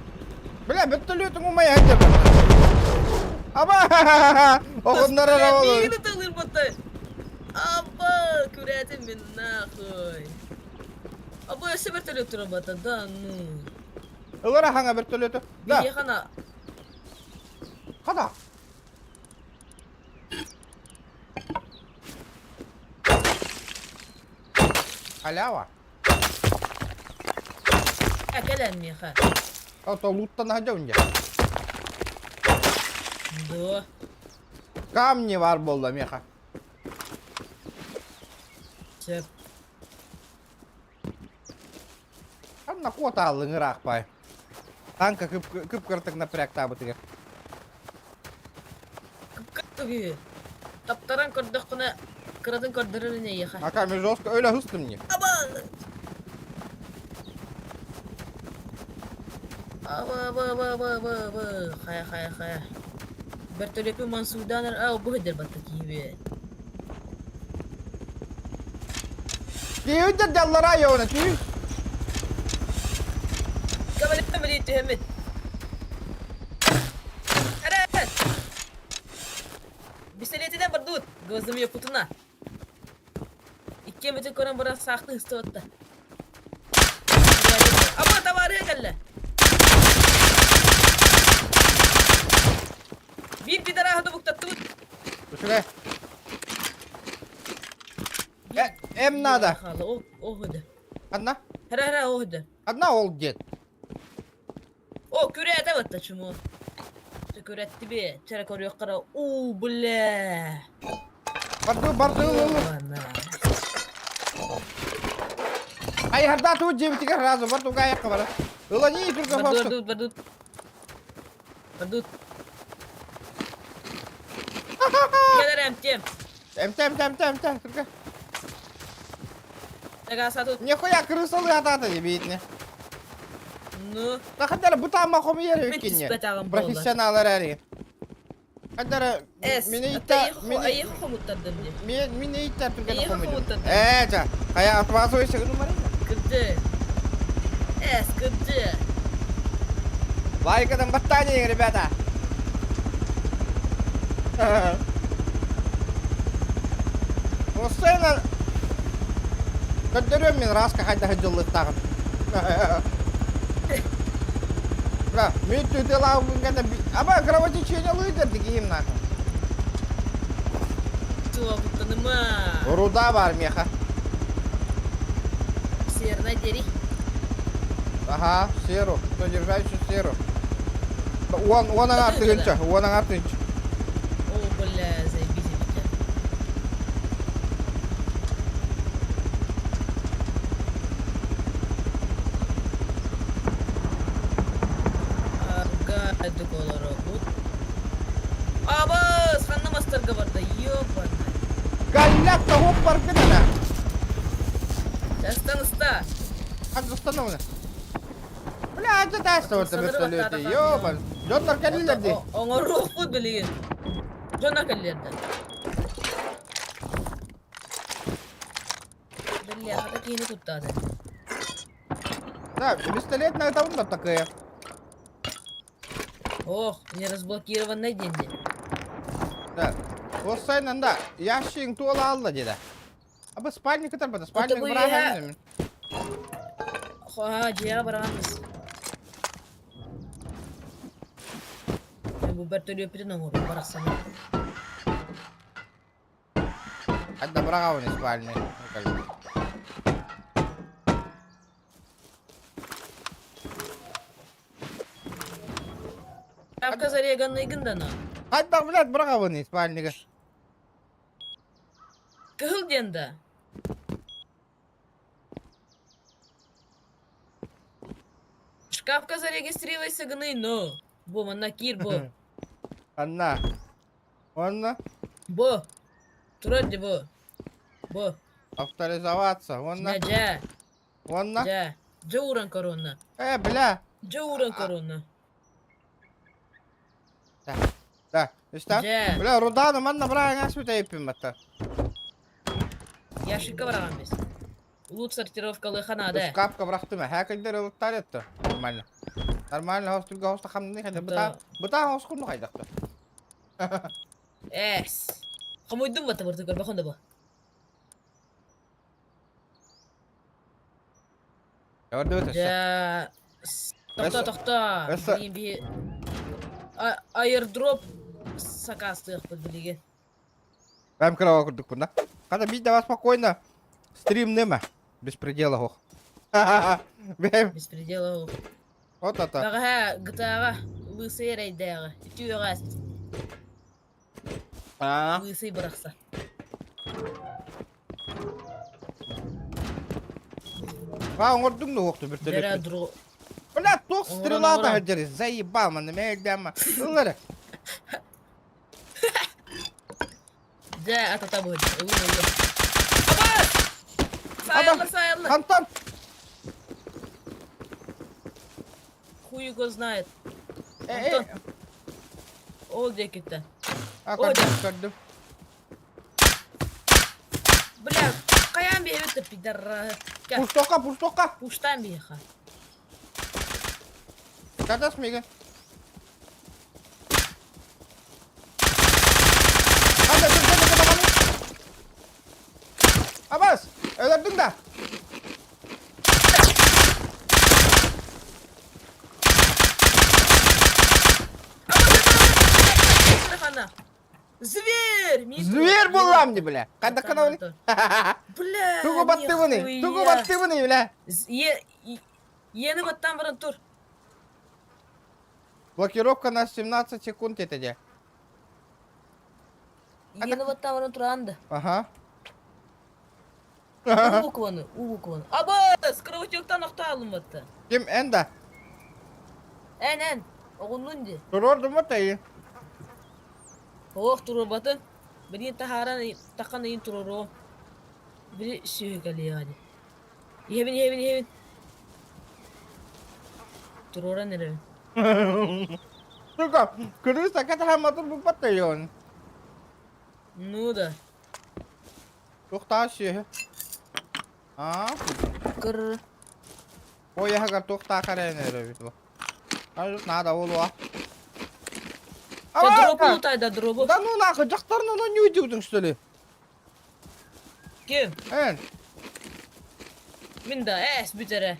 Бля, вертолетің умай әдеп. Аба, оғындары равалы. Мені тағылыр баттай. Аба, күрәтім мен нахуй. Аба, өсі вертолет тұра бата, да, ну. Олара хаңа вертолеті. Да, Бие қана. қада. Халява. Әкәлән меха. Ото луттан хаджа өнде. Да. Камни var болды меха. Сөп. Қанна қота алыңыр ақпай. Танка күп кіртік напряг табытыгер. Түгі. Таптаран көрдіқ құна кырадың көрдіріріне еха. Ака, мен жестко öyle hıstım не. Аба! Аба. Хая. Вертолепі мансуданыр, ау, бұғыдыр батты кейбе. Түйді жаллара yoğunu tüy. Кабалетті білейді түйемет. Әрі! Пистолетиден бір дұд, көзім еп пұтына. Икке мүтін көрін бұра сақты ұсты отты. Аба, тавары кәлі. Bir pidaraha buktаттı bu. Şuraya. Em надо. Halı, o hıdı. Одна? Hara, o hıdı. Одна ол дед. O kürete battı çumu. Küretti bir. Çere koruyor kara. Uuu, bля. Барды. Бана. Айарда тут жемтиге разу бар туга аякка бара. Ыла не түргө фосту. Бардут. Келерем тем. Тем, түргө. Тега сатут. Нихуя крысалы ататы дебейтне. Ну. Да хадара бутама хоми ери Мен өткенне. тиспетагым болды. Профессионалдар әри. Хадара мені итта Айы хомуттардым де. мені итта түргө Айы хоми. хомуттардым. Жа. Кая атвазу есе гыны марина. Кырды. Кырды. Лайкадан баттание, ребята. Осыйна көддөрөм мен раска хайда хыжыллыктагын. Бра, мен төтелау гана аба кровотечение лыйдыр дегейм нахуй. Чуа буттаныма. Руда бар меха. Серна дери. Ага, серу, содержащий серу. Он артынча. О, бля, заебись, бля. Аргайды колоро бут. Абас, ханна мастарга барда, ёбана. Галяк-то хоп паркына. Станыста. Остановлено. Бля, это тасто вот вертолете, ёбан. Жондар келилерди. Оңорук бут билген. Жона келлерди. Бля, хата кийини туттады. Да, пистолет на это он такая. Ох, не разблокированный деньги. Да. Осайнан да, ящик туала алла деди. Аба спальник это бада, спальник bu брахан. Ha, ciğer bırakmış. Bu bertolio pirino mu bıraksana. Ada брахан спальник. Кавказ ареганный гындана. Ada блядь брахан спальник. Кыл денда. Шкафка зарегистрировайся гны, но. Бо, манна кир, бо. Анна. Онна. Бо. Туроди, бо. Бо. Авторизоваться. Онна. Джа. Онна. Джа. Джа уран корона. Бля. Джа уран корона. Да. Что? Джа. Бля, Рудану манна брахан асвита епим это. Яшикка барамыз. Лут сортировкалы хана, да. Шкафка брахтыма. Хакендер улуттар етті. Нормально. Нормально хостурга хоста хамны хайда. Бұта хоскунну хайдақты. Эс. Хамойдун бата бұрды көрбі қонда бұл. Көрді өтесі. Тоқта, тоқта. Эсі. Дейін бі... Айырдроп сақастық бұл білеген. Прям крова курдук бunda. Когда бить давай спокойно. Стрим нема. Без предела хох. Беспредела. Вот это. Баға гытаға лысый рейдәғы. Түйеғас. Лысый бұрақса. Оңырдың да оқты бір Дәрі төлет. дұру. Бля, тоқ стрела Оңыран, да оңыран. жері. Заебал, маны мәйдәма. Ұлыры. Да, атата будет. Абас! Саялы. Антон! Хуй его знает. Эй, Антон. Ол декетті. көрдім. Бля, қаян бе өті пидарға. Пуштоқа. Пуштан бейха. Когда смега? Абас, өлірдің да. Зверь! Зверь болам не, бля. Когда канал? Бля, Тугу баттывыны, бля. Ені баттан бұрын тұр. Блокировка на 17 секунд это де. Ені баттан бұрын тұр анды. Ага. U bukvanı, U bukvanı. Aba, skrovotiyoktan nokta alınmadı. Kim enda? En. Oğlun di. Dururdum mu tayı? Oh turur batın. Biri taharan takan in turur. Biri şey geliyor hadi. Yevin. Turura nere? Tuka, kırı sakat hamadır bu patayon. Nuda. Çok daha şey. Kır. O ya hagar çok daha kare nere bitu. Hayır nada olwa. Ya drop'u utayda drop'u. Dan ona kıcaklarına lan yudun üstüne. Kim? Evet. Min da bitere.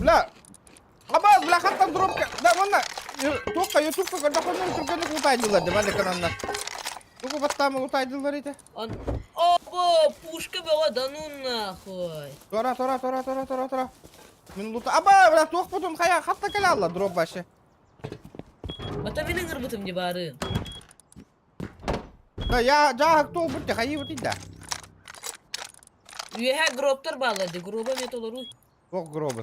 La. Ama belakangtan drop ka. Da mana? Tuka YouTube ka kada ko nung turkan ko utaydılar de ben de kanalda. Tuka batta mı utaydılar ite. Aba, puşka baba danun nahoy. Tora. Min luta. Aba bela tuk putun kaya hatta kala Allah drop başı. Ata benim gırbıtım cibarın. La ya jahak tu butte kayi butti da. Üyehe groptar bağladı. Groba metoloru. Ок гробы.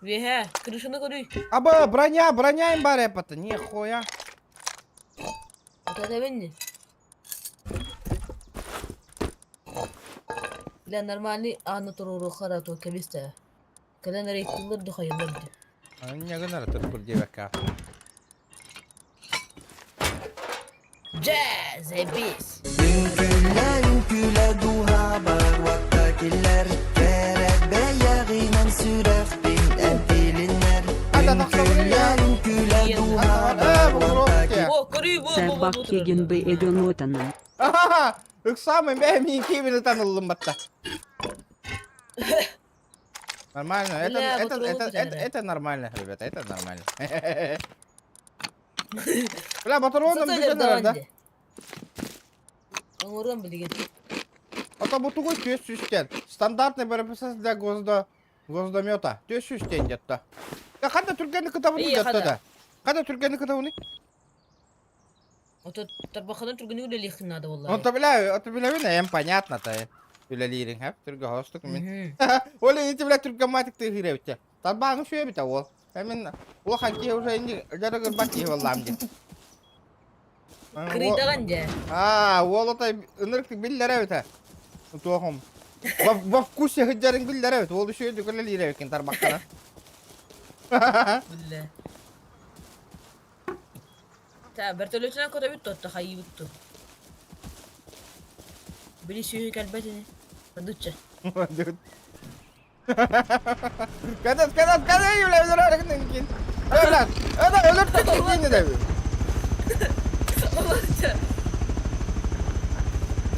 Üyehe, kırışını koruy. Аба, броня им баре пата, нихуя. Ata da beni. La normalni anlatırı xarato kebiste. Kalan reytulur da hayırlardı. Не гонор тут девка. Jazz, bis. Ünküle duhabar Vattakiler Kerebe yağınan süreftin Entilinler Ünküle duhabar Vattakiler O, koruy bu. Serбак Кеген Б. Эдонотанын. Самый бэмин кибин танылым батта. Нормально, Бля, вот ролл потеряли. это нормально, ребята, это нормально. Бля, патроном беженler да? Оңырын білген. Это вот такой тёс сюстен. Стандартный боеприпас для гвоздомета. Тёс сюстен где-то. Ya kada Türkiye'nin kitabını İyi, yattı kada. da. Kada Türkiye'nin kitabını. Ото тарбахадан турганы үле лихин надо Он валлахи. то бля, им понятно-то. Юлалирин, хап, Türkçe hostuk min. Мгм. Оля, эти, бля, Türkçe matik te hirevte. Tabbağın şöyle bir tavol. Hemen o hangi уже indi, jarıgır bakıyor vallahi amca. Кырыйтаган же. Ол ота ынырықты биллер әуті. Тоғым. Во вкусе хыджарын биллер әуті. Ол үші өйді көлі лирі өйкен тарбаққана. Билля. Та бертөлөтүнөн көтө бүттү отто хайы бүттү. Били сүйү калбетини. Падучча. Kadar yürü evler hareketinden git. Evlat. Ölür tek yine de. Allah'ça.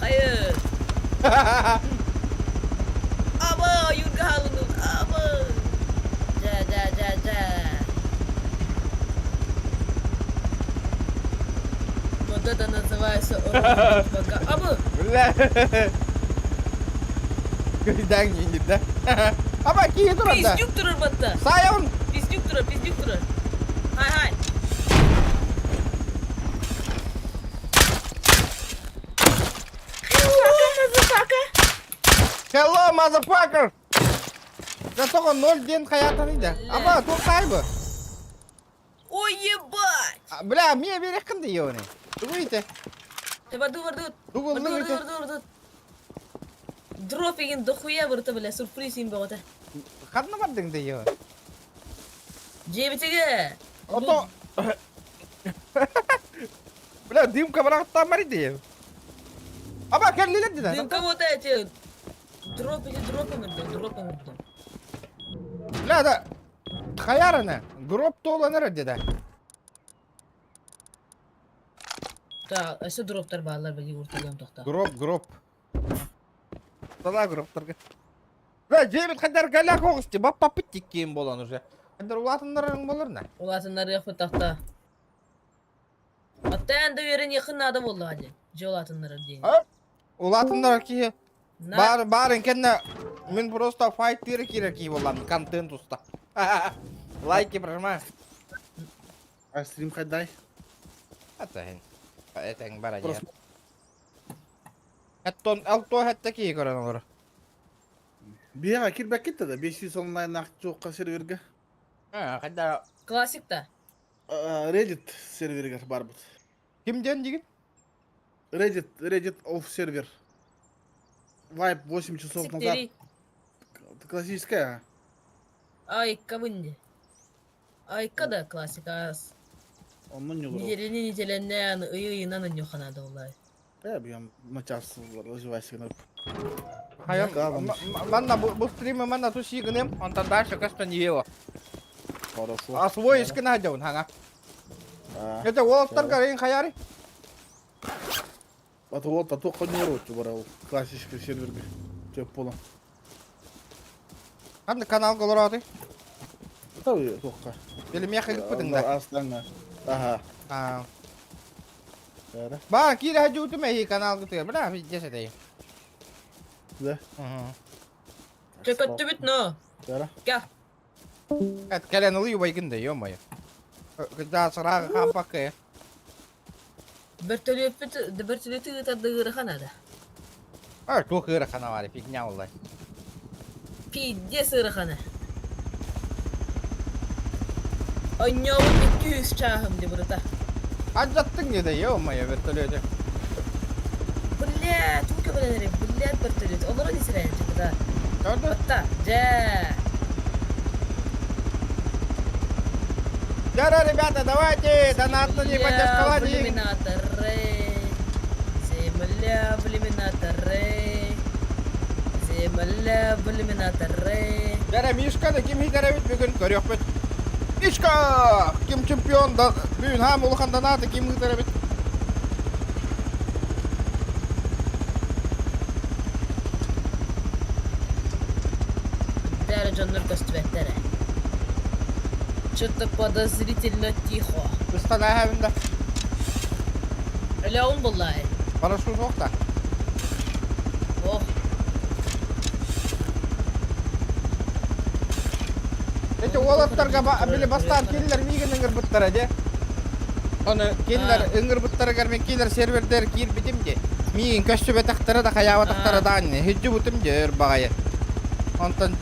Hayır. Ama yurga halını. Ama. Ja. Вот это называется урок. Абы. Бля. Gıydan yiyindir de. Ama kiyi dur anda. Пиздюк турар батта. Sayın. Пиздюк турар. Хай. Hello motherfucker. Зато 0 день hayatınıydı. Ama çok kaybı. Ой, ебать! Бля, мне берекін де еуіне. Дугуйте. Вардут. Дугуйте. Дроп еген дохуя вырты, бля, сюрприз им бағыта. Қадына бардың де еуіне. Жебетеге. Ото. Бля, дымка барақтан бар еді еу. Ama kelliledi de. Дымка вот эти. Дроп еңірді. Bля da. Hayarını. Drop dolanır hadi de. Ta, әсі дроптар бағалар бәлі ұртылым тоқта. Drop. Dala gruplar. Bля, жебет kadar galak oğustu. Bap bittik кейін болан уже. Kadar ulatınların болыр ne? Олатынлары яқпы тақта. Атта әнді верен еқін адам олды ғады. Же олатынлары дейін. Ulatınlar ki. На, Barın kendine. Min просто fight керек ki болан. Контент usta. Лайки прожимай. А стрим қайдай? Это хен. Это хен бара Просто- я. Alto hatta ki gören olur. Bir yana kirmek gitti de 500 online akçı okka serverge. Ha, kadar. Классикта. Reddit serverge barbut. Kimden digin? Reddit off сервер. Vibe 8 часов назад. Сиктери. Классическая. Айка бынди. Айка да классика аз. Onun yolu. Нителеннен ыйынан нюханады улай. Ya bir yan maças развивайся. Hayır. Kalmamış. Manna bu stream'i manna tu siginem. Ondan dальше кasta не его. Хорошо. А свой иск найдён хага. Это Волтер Гарин Хаяри. А то вот, а то планируется, брал. Классический серверге. Че полом. Ханна канал Колорадо. Это вы только. Или меха гипотенда. Остальное. Ага. А. Да. Ба, кире хажу ты мей канал гытыр. Бля, десе дей. Да. Чекатты бит но. Да. Ка. Это кален лый байгында, ё-моё. Когда сырага кампакы. Бертөлөпүт тадыгыры ханада. А, тух ыры хана var, фигня улай. Пидде сыры хана. Ойнёвын 200 чахым деп урата. Ажаттың неде, ё-моё, вертолёте. Блядь, тука блядь, блядь, бертөлөт. Олар не сирен чекада. Gördün? Бата. Жа. Дара, ребята, давайте, донатные поддержка Земля в иллюминаторы. Земля в иллюминаторы. Дара, Мишка да ким хидеревит бүгін көрек бет. Мишка! Ким чемпион да бүгін хам улхан донаты ким хидеревит. Дара Джоннур костюметтері. Что-то подозрительно тихо. Üstten ayağımda. Öyle on vallahi. Bana şu sok da. Oh. Peki oğlatlarga bile bastar killer migin ıngır bıttara de. Onu killer ıngır bıttara gelmek killer serverler gir bitim de. Migin köştübe taktara da kayava taktara da anne. Hüccü butum de ırbağayı. Ondan.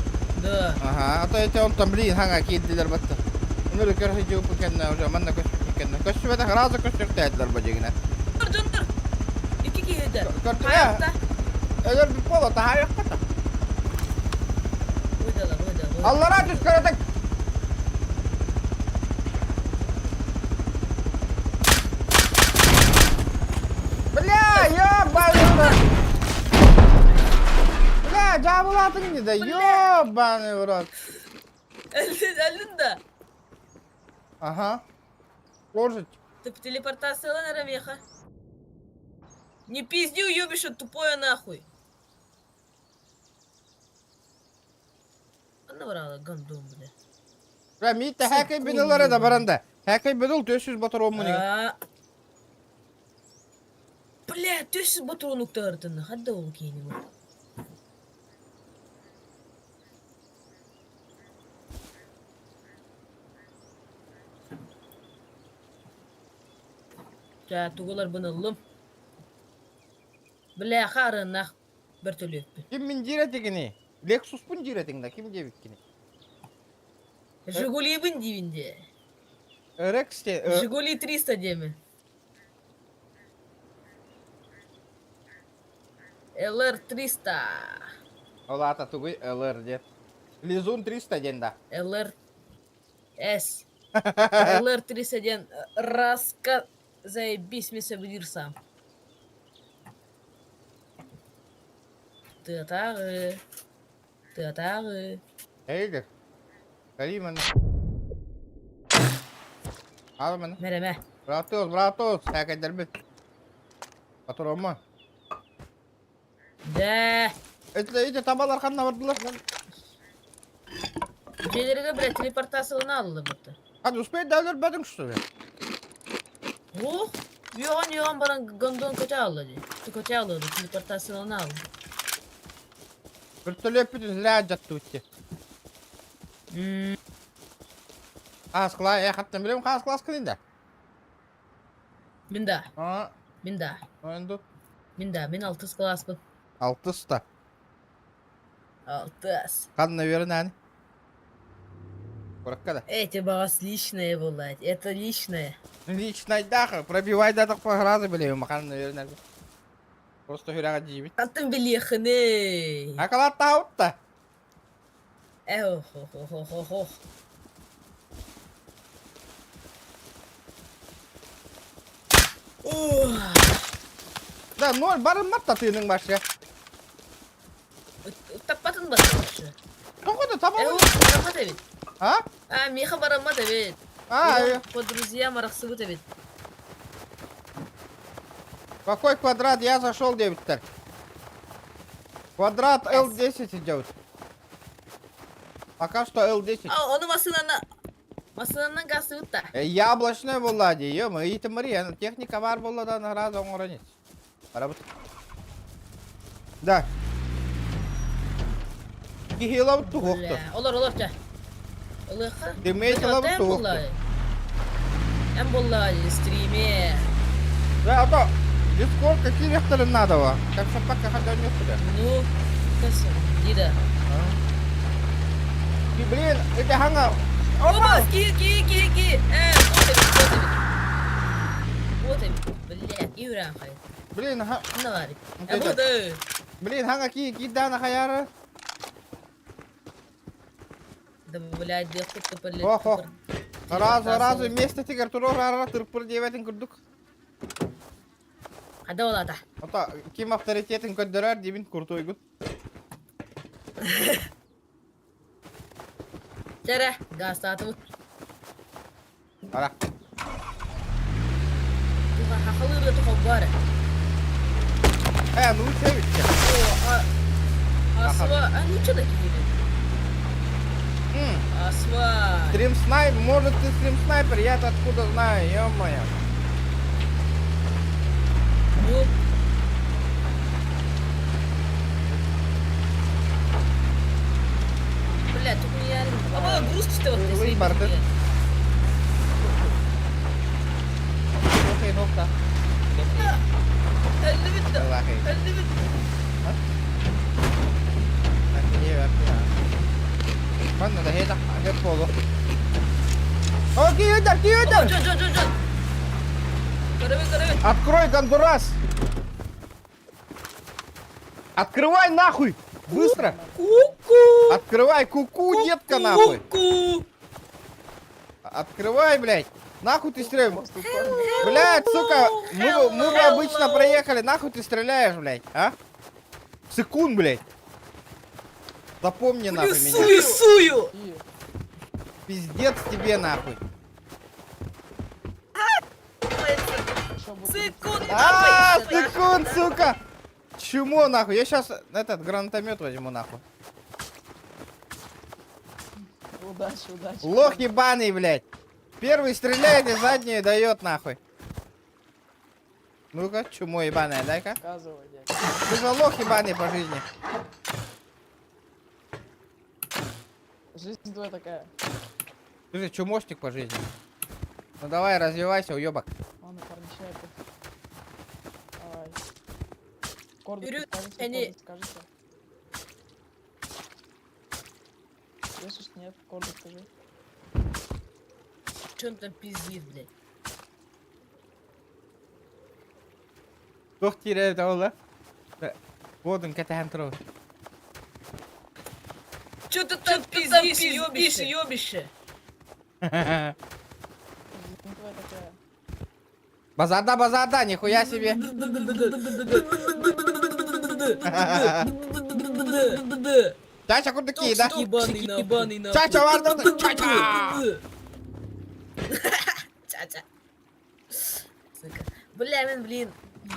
Да. Aha. Ata ete ondan bilin hanga kildiler battı. Onları kör hüccü bu kendine o zaman da köştübe kendine. Köştübe de razı köştübe dediler bacağına. Dur dur dur. İki kişi. Köştübe. Hayatta. Öyle bir polo daha yok da. Uydalar uydalar. Allah razı olsun karatak. Бля, ёбаный. Бля, жабылатын дейді, ёбаный в рот. Әлінде. Ага. Ложить. Ты по телепортации на рамеха. Не пизди, уёбище тупое нахуй. Она врала, гандон, бля. Бля, митте хәкей беділері да баранда. Хәкей беділ 400 батыр омыны. Бля, 400 батыр ұқтағырдың. Хадда ол кейіне бұл. Жа, туғылар бұнылым. Бля, қарынақ бір төлі өппі. Kim min jiretігіні? Lexus pun jiretігінде, kim jebikini? Жигули бін дейінде. Rex'te. Жигули 300 деме. LR 300. Ola ata tuğuy LR de. Lizun 300 denda. LR S. LR 300 ден. Раска заебись мне соберир сам. Ты атағы. Ты атағы. Eydir. Vereyim onu. Al bana. Мереме. Bırakıyoruz. Həkeyler bit. Batır olma. Да. İyice tabalar kanına vardılar. Желерге, блядь, телепортацияланы алды бұтты. Hadi uspay devler bedin şu be. Ох, yoğan баран гондон көте алды. Көте алды, телепортацияланы алды. Bir türlü öpüdün ləcət tuttu. Qasqla, yaxatdan biləm qasqlas qılında. Бинда. Ha, Бинда. oyundu. Мен 6 класспын. 600'та. 6. Kan наверное, нani? Бұраққа Эти бағасы личные болады. Это личное. Лично даха, пробивай да так по гразы, блин, махан, наверное. Просто хюряга джибит. Қантын білеқіне. Акала таутта. Ох. Да, 0 барын матта тыйның башы. Таппатын басышы. Тоқыды таба. Барамат әбет. А? Меха барамат әбет. А, По друзьям арақсы бұт әбет. какой квадрат? Я зашел, девятер. Квадрат L10 идет. Пока что L10. Оны масынаннан қасы бұтта. Яблочная Влади, ё-мо, и ты Мария, техника бар была да на раз он уронит. Поработай. Да. Гихилов тухохты. Олар жа. Олар Демейте лавы тухохты. Әм боллай, стриме. Да, а то, Дискорд, какие векторы надо, во? Как собака ходил не сюда. Ну, касы, дида. И, блин, эти ханга. Оба, ки. Вот әбет. Блядь, үйрен қай. Блин, Мына бар. это- Әбуды. блин, ханга ки да на хаяра. Да, блядь, дехтықты пілі. Ох. Разу вместе тигр турор рара тырпыр девятин курдук. Ада олада. Ата, ким авторитетин көддөрөр дебин куртуй гуд. Жәрі, газ татымыт. Ара. Туға хақылыры тұқы бары. Ну севичке. Асва, ну что такие? Асва. Стрим снайпер, может ты стрим снайпер, я-то откуда знаю, ё-моё. Ну. Бля, тут не реально. А груз что вот Вы барды. Окей, нокта. Валлахи. Mana dah hedah, ada polo. Окей, удар. Джон. Короче. Открой, Гондурас! Открывай нахуй! Быстро! Ку-ку. Открывай, куку, детка, нахуй! Ку-ку. Открывай, блядь! Нахуй ты стреляешь? Блядь, сука! Мы бы обычно проехали, нахуй ты стреляешь, блядь, а? Секунд, блядь! Запомни нахуй меня. Сую. Пиздец тебе нахуй. Секунд, сука! Чмо нахуй? Я сейчас этот гранатомет возьму нахуй. Удачи. Лох ебаный, блядь. Первый стреляет и заднюю дает нахуй. Ну-ка, чмо ебаная, дай-ка. Показывай, дядь. Ты же лох ебаный по жизни. Жизнь твоя такая. Ты же чумошник по жизни. Ну давай, развивайся, уебок. Ладно, парни, чайку. Давай. Корду Беру, скажите, они- корду скажите. Слышишь, нет, корду скажи. Чем там пиздит, блядь? Toch теряет аула. Водын катахан тұру. Чё ты там пиздишь, ёбище? Жизнь твоя такая. Базарда, нихуя себе. Чача курдаки, да? Ебаный на. Чача варда, чача. Чача. Сука. Бля, блин.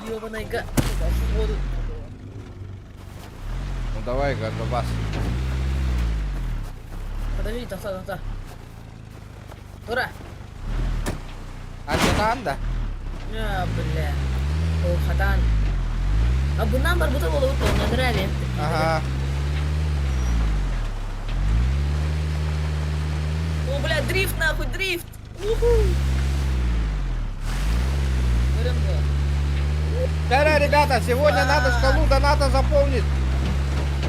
Ёбаный га. Воду. Ну давай, Гандабас. Подожди, та. Тура. А что там, да? Бля. О, хатан. А bundan бар бута болуп отур, нравится. Ага. О, бля, дрифт нахуй, дрифт. Уху. Берем го. Ребята, сегодня надо шкалу доната заполнить.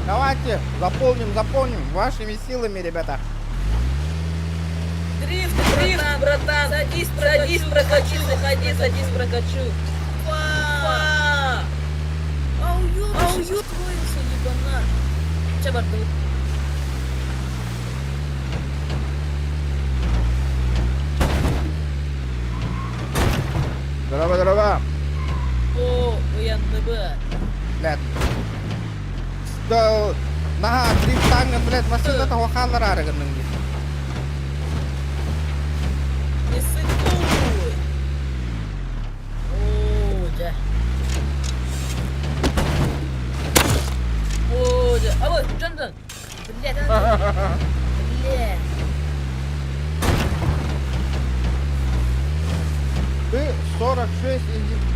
Давайте, заполним вашими силами, ребята. Дрифт, братан. Садись, прокачу. Заходи, садись, прокачу. Ау, ёбаный, скроился, ебанат. Чё, Барту? Здорово. О, уянды бы. Блядь. Да, наға дрифтаңын, блядь, машина того халар арығының дейін. Не сыкуй. О, да. А вот, Джонсон. Блядь, Блядь. Ты 46 из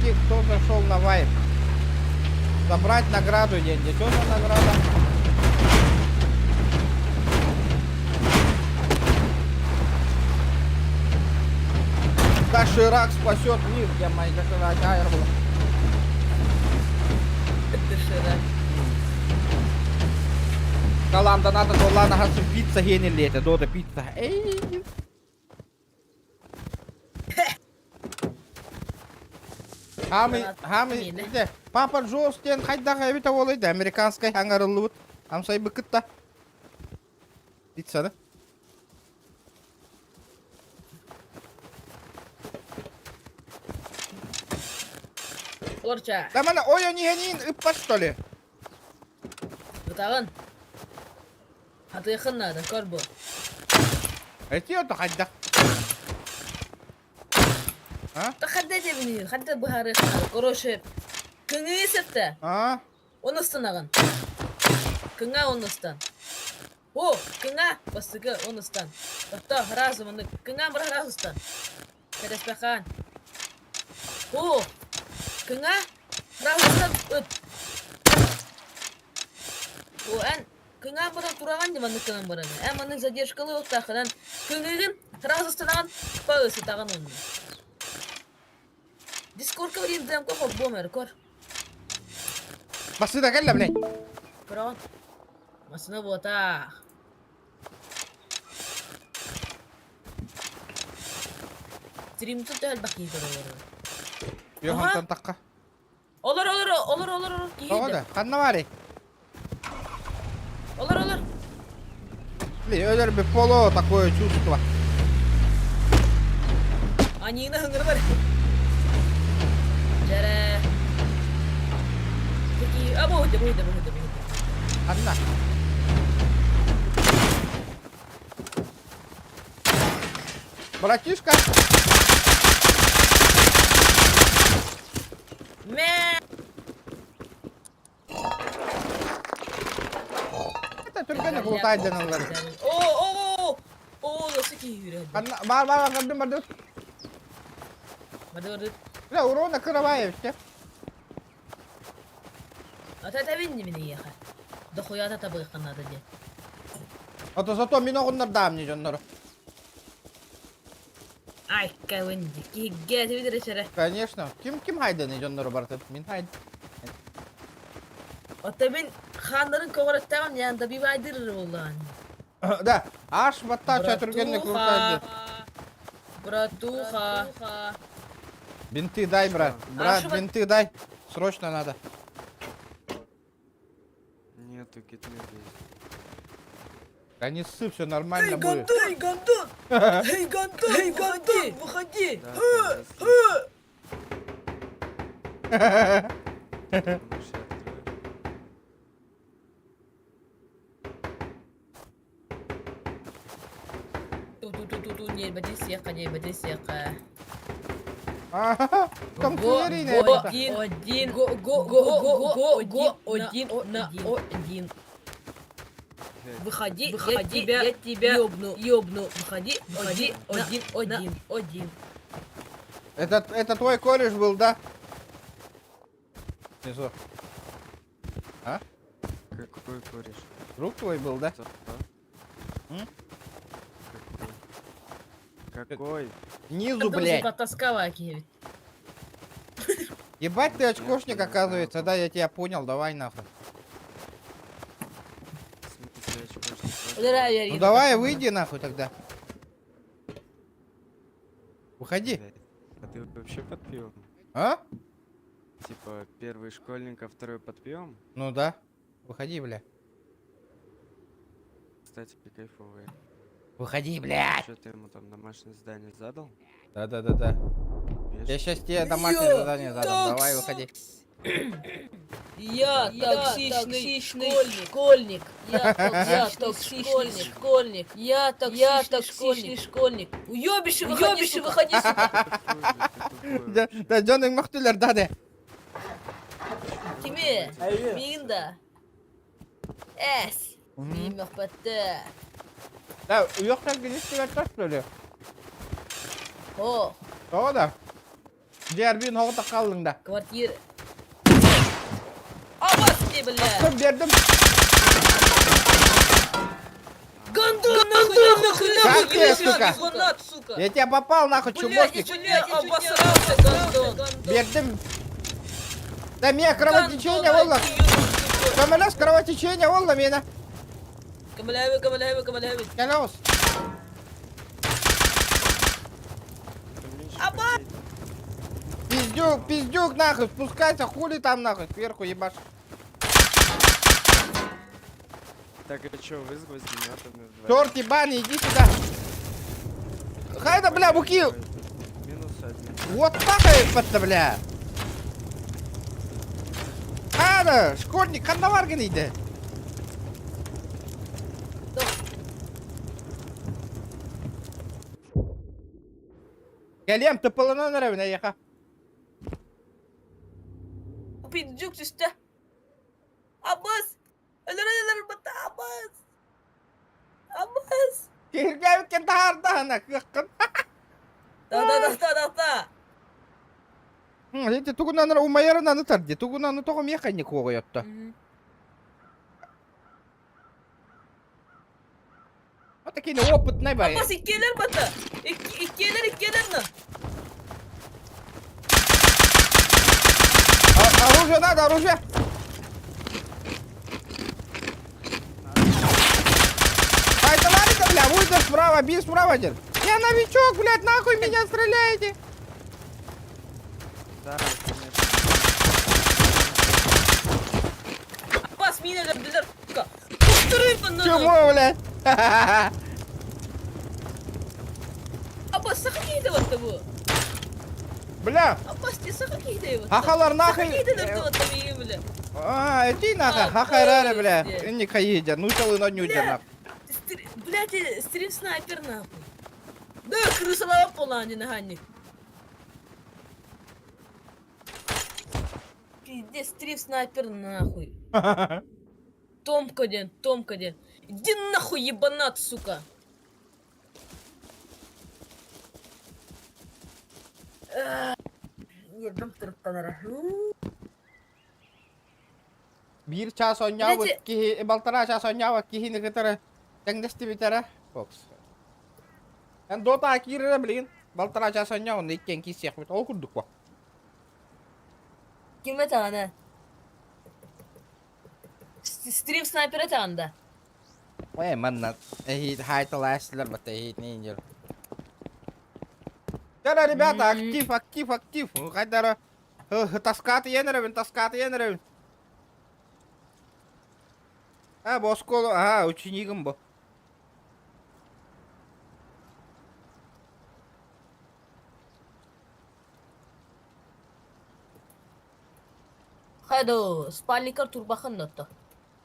10, кто зашел на вайп. Забрать награду деньги. Что за награда? Доширак спасет мир, где мои доширак айр было. Доширак. Kalamda надо доллар на гасу пицца генелете, дода пицца. Эй. Хамы, где? Папа Джо стен хайдага эбита болойды, американская аңарылы бут. Амсай быкытта. Пицца, да? Орча. Да мана, ой, они ыппа, что ли? Бытагын. Аты якын надо, корбу. Эти это хайда. А? Да хадда дебини, хадда бухары хана. Короче, кыңы есепті. А? Оныстан ағын. Кыңа оныстан. О, кыңа бастығы оныстан. Бақта разы мұны. Кыңа бұра разыстан. Кәдеспеқан. О, кыңа разыстан өт. О, ән кыңа бұра тұраған деманды кыңа бұра. Ән мұның задержкалы оқтақынан кыңығын разыстан ағын пауысы тағын оны. Дискордқа бірін дәм қоқ бомер, кор. Басыда кәлі, блядь. Крон. Масына бота. Стримту тәл бақи көрі. Йохан тантаққа. Олар. Тоғыда, қанна бари? Олар. Блин, өлер бы поло такое чувство. Анина хыңыр бар. Жәрі. Теки, а бұйды. Қанна. Братишка. Мә. Это түргені құлтайды аналар. О, осы ки үйреді. Қанна, бар, қандым. Мады. Бля, урона кырабаев, все. Ата табинни мені еха. Дохуята табы қанады де. Ото зато мен оғындар дамни жоннары. Ай, кәуінді. Киге тебедерешері. Конечно. Ким хайдыны жоннары барды? Мен хайды. Ата мен хандарын көғыраттағам, янда би байдырыр болған. Да, аш батта чатургенне құлтайды. Братуха. Бинты дай, брат. Брат, бинты дай. Срочно надо. Нету китмет есть. Да не ссы, все нормально будет. Эй, Гандон! Выходи! Да, да, если- Потому что я открою. Ту-ту-ту-ту, не бади сеха. Там феерийная. Один на один. Выходи, я тебя ёбну. Выходи, один. Это твой кореш был, да? Внизу. А? Какой кореш? Друг твой был, да? Что? М? Какой? Снизу, блядь. Потаскала, Киевит. Ебать ты очкошник, оказывается, да, я тебя понял, давай нахуй. В смысле, очкошник? Ударай, я Ну давай, выйди нахуй тогда. Выходи. Блядь, а ты вообще под пивом? А? Типа, первый школьник, а второй под пивом? Ну да. Выходи, бля. Кстати, кайфовые. Выходи, блядь. Что ты ему там домашнее задание задал? Да. Видишь? Я сейчас тебе домашнее задание задам. Давай, выходи. Я токсичный школьник. Я токсичный школьник. Я токсичный школьник. Уёбище, выходи, сука. Да, Джонның мақтылар, да. Киме? Минда. Эс. Мин мөхбәттә. Да, уёқтан не істеп жатыр, что ли? О, О, да. Жербин хоғыта қалдың да. квартира. Абас не, бля. Кім бердім? Гондон, нахуй, Как тебе, сука? фанат, сука. Я тебя попал, нахуй, чумошник. Блядь, обосрался, гондон. Бердім. Да, меня кровотечение волла. Камеляс кровотечение волла мені. Камаляева. Калаус. Абат! Пиздюк, нахуй, спускайся, хули там, нахуй, сверху ебашь. Так, а чё, вызвать минометами вдвоем? Черт ебаный, иди сюда. Хайда, бля, буки. Минус один. Вот так вот, бля. Хайда, школьник, қанда барған еді? Geleyim, tıpılının evine yaka. Пиздюк түсті. Аббас! Өлір бата, Аббас! Кирге өткен тағардағына қыққын. Да. Эти тугунаныр умайарынан ұтарды. Тугунаны тоғым яқайны қоғы етті. Вот такие опытные бай. Аббас, иккелер бата. Иккелер. Оружие надо, оружие. Давай, бля, выйди справа, бей справа один. Я новичок, блядь, нахуй меня стреляете. Да, конечно. Аббас, меня габдилер, сука. Повтори, панна. Чему, блядь? Аббас, сахакейді ватты bu. Бля, Аббас, не сахакейді ватты. хахалар нахуй. Сахакейділер ватты мейі, бля. Иди нахуй, хахайрары, бля. Не каедя, ну целый на нюдер, нахуй. Блядь, стрим снайпер, нахуй. Да, крысолова полани, наханник. Пиздец, стрим снайпер, нахуй. Томка ден. Иди нахуй, ебанат, сука. Ебем тырыптанара. Bir час онявы, Блядь, балтара час онявы, кихини кытары. Тәңдесті бітері. Бокс. Ән дота акирі, блин. Балтара час онявы, нейттен кисек бит. Ол күрдік ба. Кime tane? Стрим снайпера тағанда. Манна. Эхид хайталастылар бата, эхид нейндер. Тара, ребята, актив. Хайдара. Таскаты енеревин. Бұл школу, ученигім бұл. Хайду, спальникар турбахан нотто.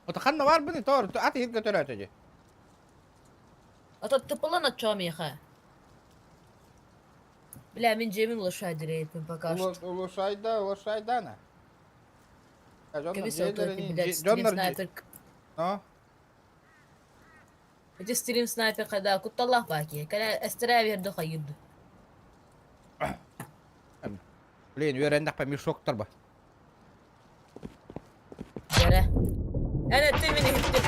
Отақанна бар бұны, тор, аты хирге төлі өтеді. Ата тыпылан атчам еха. Бля, мен жемін лошайды рейтпен пока что. Лошайдана. Кебесі отойки, блядь, стрим снайпер. No. Эти стрим снайпер когда кутталлах баки. Когда эстеря верді қайырды. Блин, öğrendik ben bir şoktur bu. Yere. Әне ты мені хитті.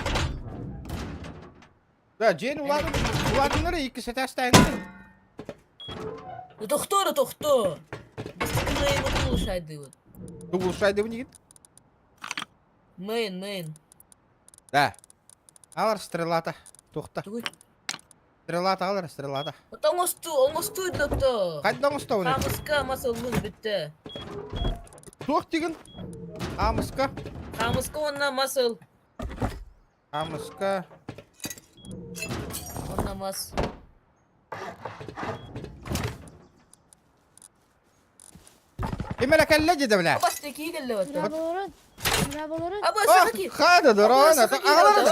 Да, Jane uladınları ikisi testayın. Тоқту. Біз тікілейін ұтыл лошайды. Тугулшайды bu git. Мейн. Да. Алар стрелата. Тоқта. Тугуй. Стрелата алар, стрелата. Оңосту докто. Қайдан ұстау не? Хамыска масылын бітті. Тоқ деген. Амыска. Хамыска онна масыл. Амыска. Онна мас. Кемеле кәлле деді біле. Абас теки келді баттı. Merhabalar. Merhabalar. Абас Ах, саки. хады дұрана. Алар.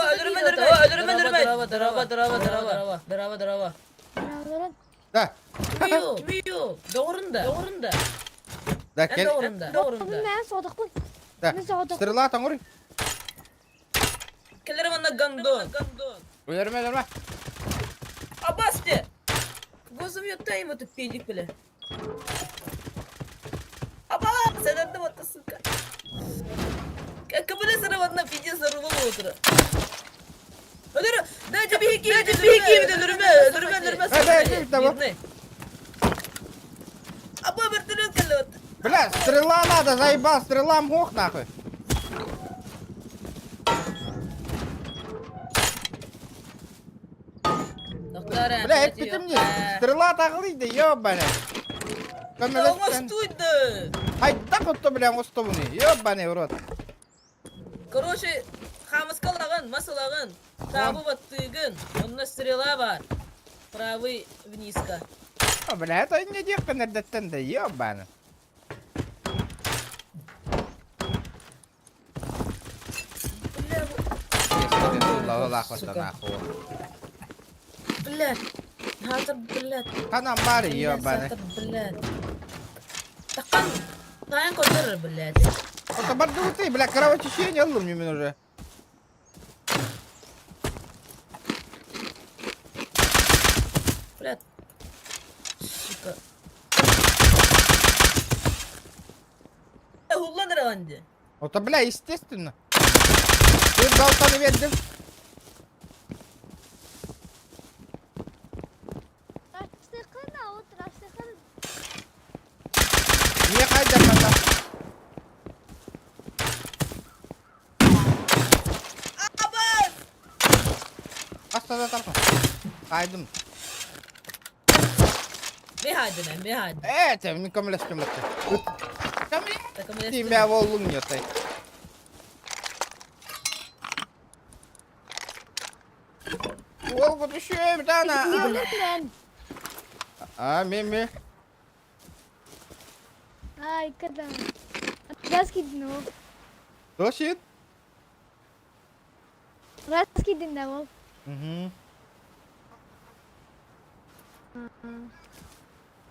Драва. Merhabalar. Да. Кимиyo. Doğrunda. Да, En кел. doğrunda. Ben sadıkım. Да. Ben sadıkım. Стрелата ұры. Келер ванна гандон. Өлерме. Абас те. Gözüm yottayım o tüpeylik bile. Абас sen de battasın ka. Kabule sana valla fidye sarılı otura. Öldürü. Dayıcı bir hiki öldürme. Evet, tamam. Аба вертолет келет. Бля, стрела надо, заебал, стрела мох нахуй. Доктора. Бля, это ты мне. Стрела тағылыйды, ёбане. Оңостуйды. Хайда құтты, бля, құтты бұны. Ёбане, урод. Короче, хамыскалаган, масалаган, табы баттыгын, онна стрела бар. Правый внизка. О, бля, это не девка нердеттен да, ёбане. Блядь. Хатыр, блядь. Канам бар, ёбане. Блядь. Такан. Таян көтер, блядь. Это бардуты, бля, кровотечение аллым мен уже. Блядь. Сука. Hullanır anca. Это, бля, естественно. Ты болтаны вердім. Tıraştıkın da o tıraştıkın. Не хайда, бля. Abas! Астада тарпа. Хайдым. Ne haydi? Это, не камлешкем это. Takımı Тебя волун нет. Волгу düşüyor bir tane. Yolun ben. Меми. Ay kadar. Rast gidin o. Досит? Rast gidin de o. Угу.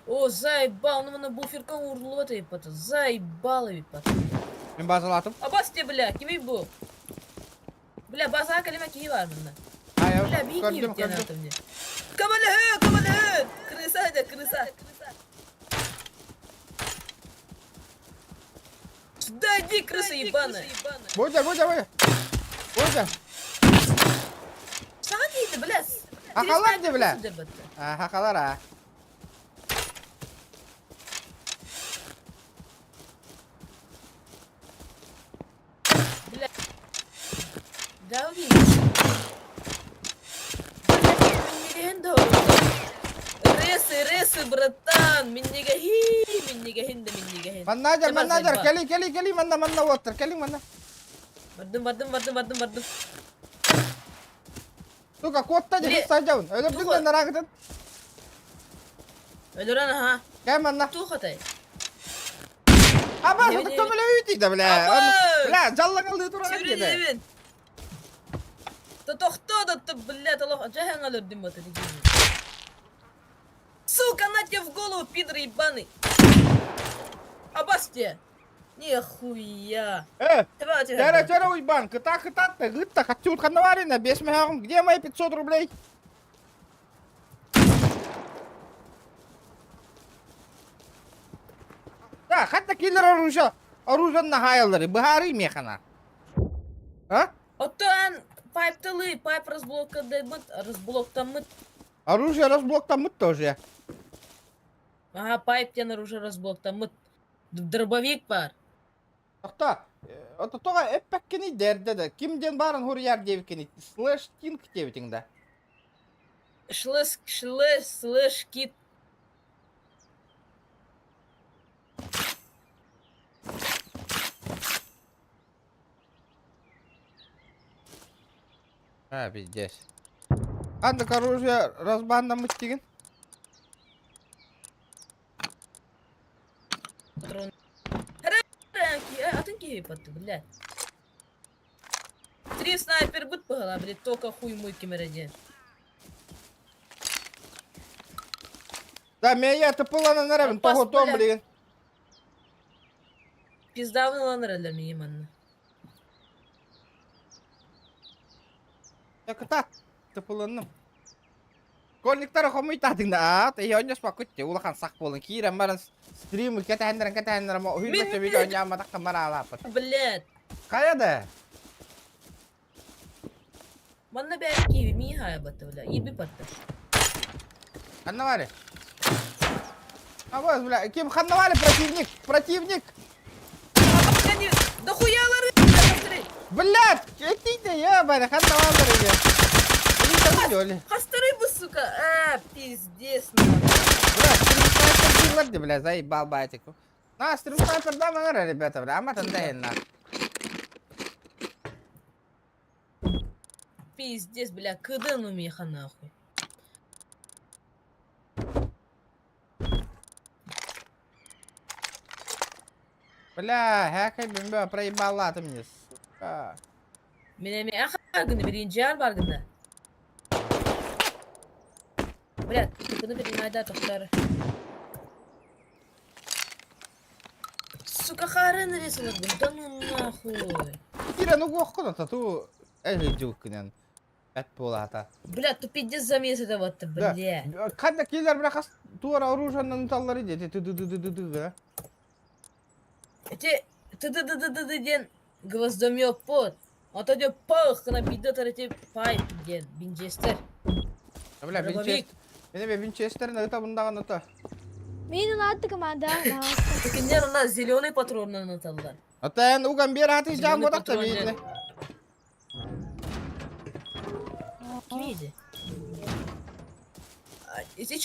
О, заебал, ну на буферка урнула ты, пата. Заебал, пата. Мен базалатым. Абас те, бля, kimi bu? Бля, база kaleme kimi var bunda? Ай, Бля, bir kimi көрдім, bir tane көрдім. atım diye. Kamalı. Крыса. Да иди, крыса ебаная. Будя. Будя. Sana değildi, bля. Hakalar de, bля. Sındır battı. Hakalar ha. Бля. Дави. Ресы, братан. Миннига хин. Маннажар. Кели, манна, отыр. Кели, манна. Бардым. Сука, котта Бля. же сажаун. Өліп Тухо. дүнген нарағыдын. Ölür ana ha. Кәй манна. Тух атай. Аба, Не, сатып не, көмілі өйтейді, бля. Аба! Бля, жалла қалды тұрған Çevre деді. evin. Тохто, бля, толох. Джахен алыр дым баты. Сука, на тебе в голову, пидор ебаный. Абасте. Нихуя. Давай, Чәрі уйбан, кыта-кытатты, гытта, қатты ұтқанды бар ені, 5 мегағым, где мои 500 рублей? Да, қатта келер оружанна хайалары, бұхары механа. А? Оттан пайпталы, пайп разблоктамыт. Оружие разблоктамыт тоже. Ага, пайп тен оружие разблоктамыт. Дробовик бар. Toqta, ota toğa eppekkeni derde de. Kimden barın hur yer devkeni? Slash tink devitingde. Слышь, кит. Ha, пиздец. Андык оружие разбандамыт деген. Патрон. Атын ки патты, блядь. Три снайпер быт пыгала, блядь, только хуй мой кемереде. Да, меня тыпылана нарабын, Апас, того том бля. деген. Пиздавны ланыралар мен еманны. Якыта, тыпыланным. Школьниктар хомый тадыңда, а? Ты ойнас пакутте, улахан сақ болын. Кейрен барын стримы кетәһендерін, үйілбәтче бейді ойнама таққа бара алапыт. Блядь. Қаяды? Манна бәрі кейбі мей хая баты, блядь. Еби патты. Ханнавали. А вот, бля, кем ханнавали противник? Противник! Да хуялары, блядь, Блядь, эти-то ебаный, ханнавали или? Они там идёли. Хастары бы, сука. Пиздец, нахуй. Бля, стрим-снайпер дилерди, бля, заебал батику. На, стрим-снайпер да, манера, ребята, бля, аматан дэйн, на. Пиздец, бля, кыдын у меха, нахуй. Бля, хэкай бимбе, проебала ты мне, сука. Мен ахагыны биринчи ар баргында. Блядь, bunu bir inayda tohtar. Сука, харын ресурс, да ну нахуй. Кира, ну гохкуна тату, дюкнен. Это полата. Блядь, ты пиздец за месяц это вот, блядь. Когда киллер, бля, хас туара оружие на таллари дети, ты. Эти ты гвоздомёк под. А то дё пах на бидо тарати пайп ден бинчестер. Бля, Винчестер. Мене Винчестер на это бундаган ата. Мен ұнатты команда. Такиндер у нас зеленый патрон наталдар. Ата эн уган бер аты жан бодакта патрон, бейли. Kim yedi? Ete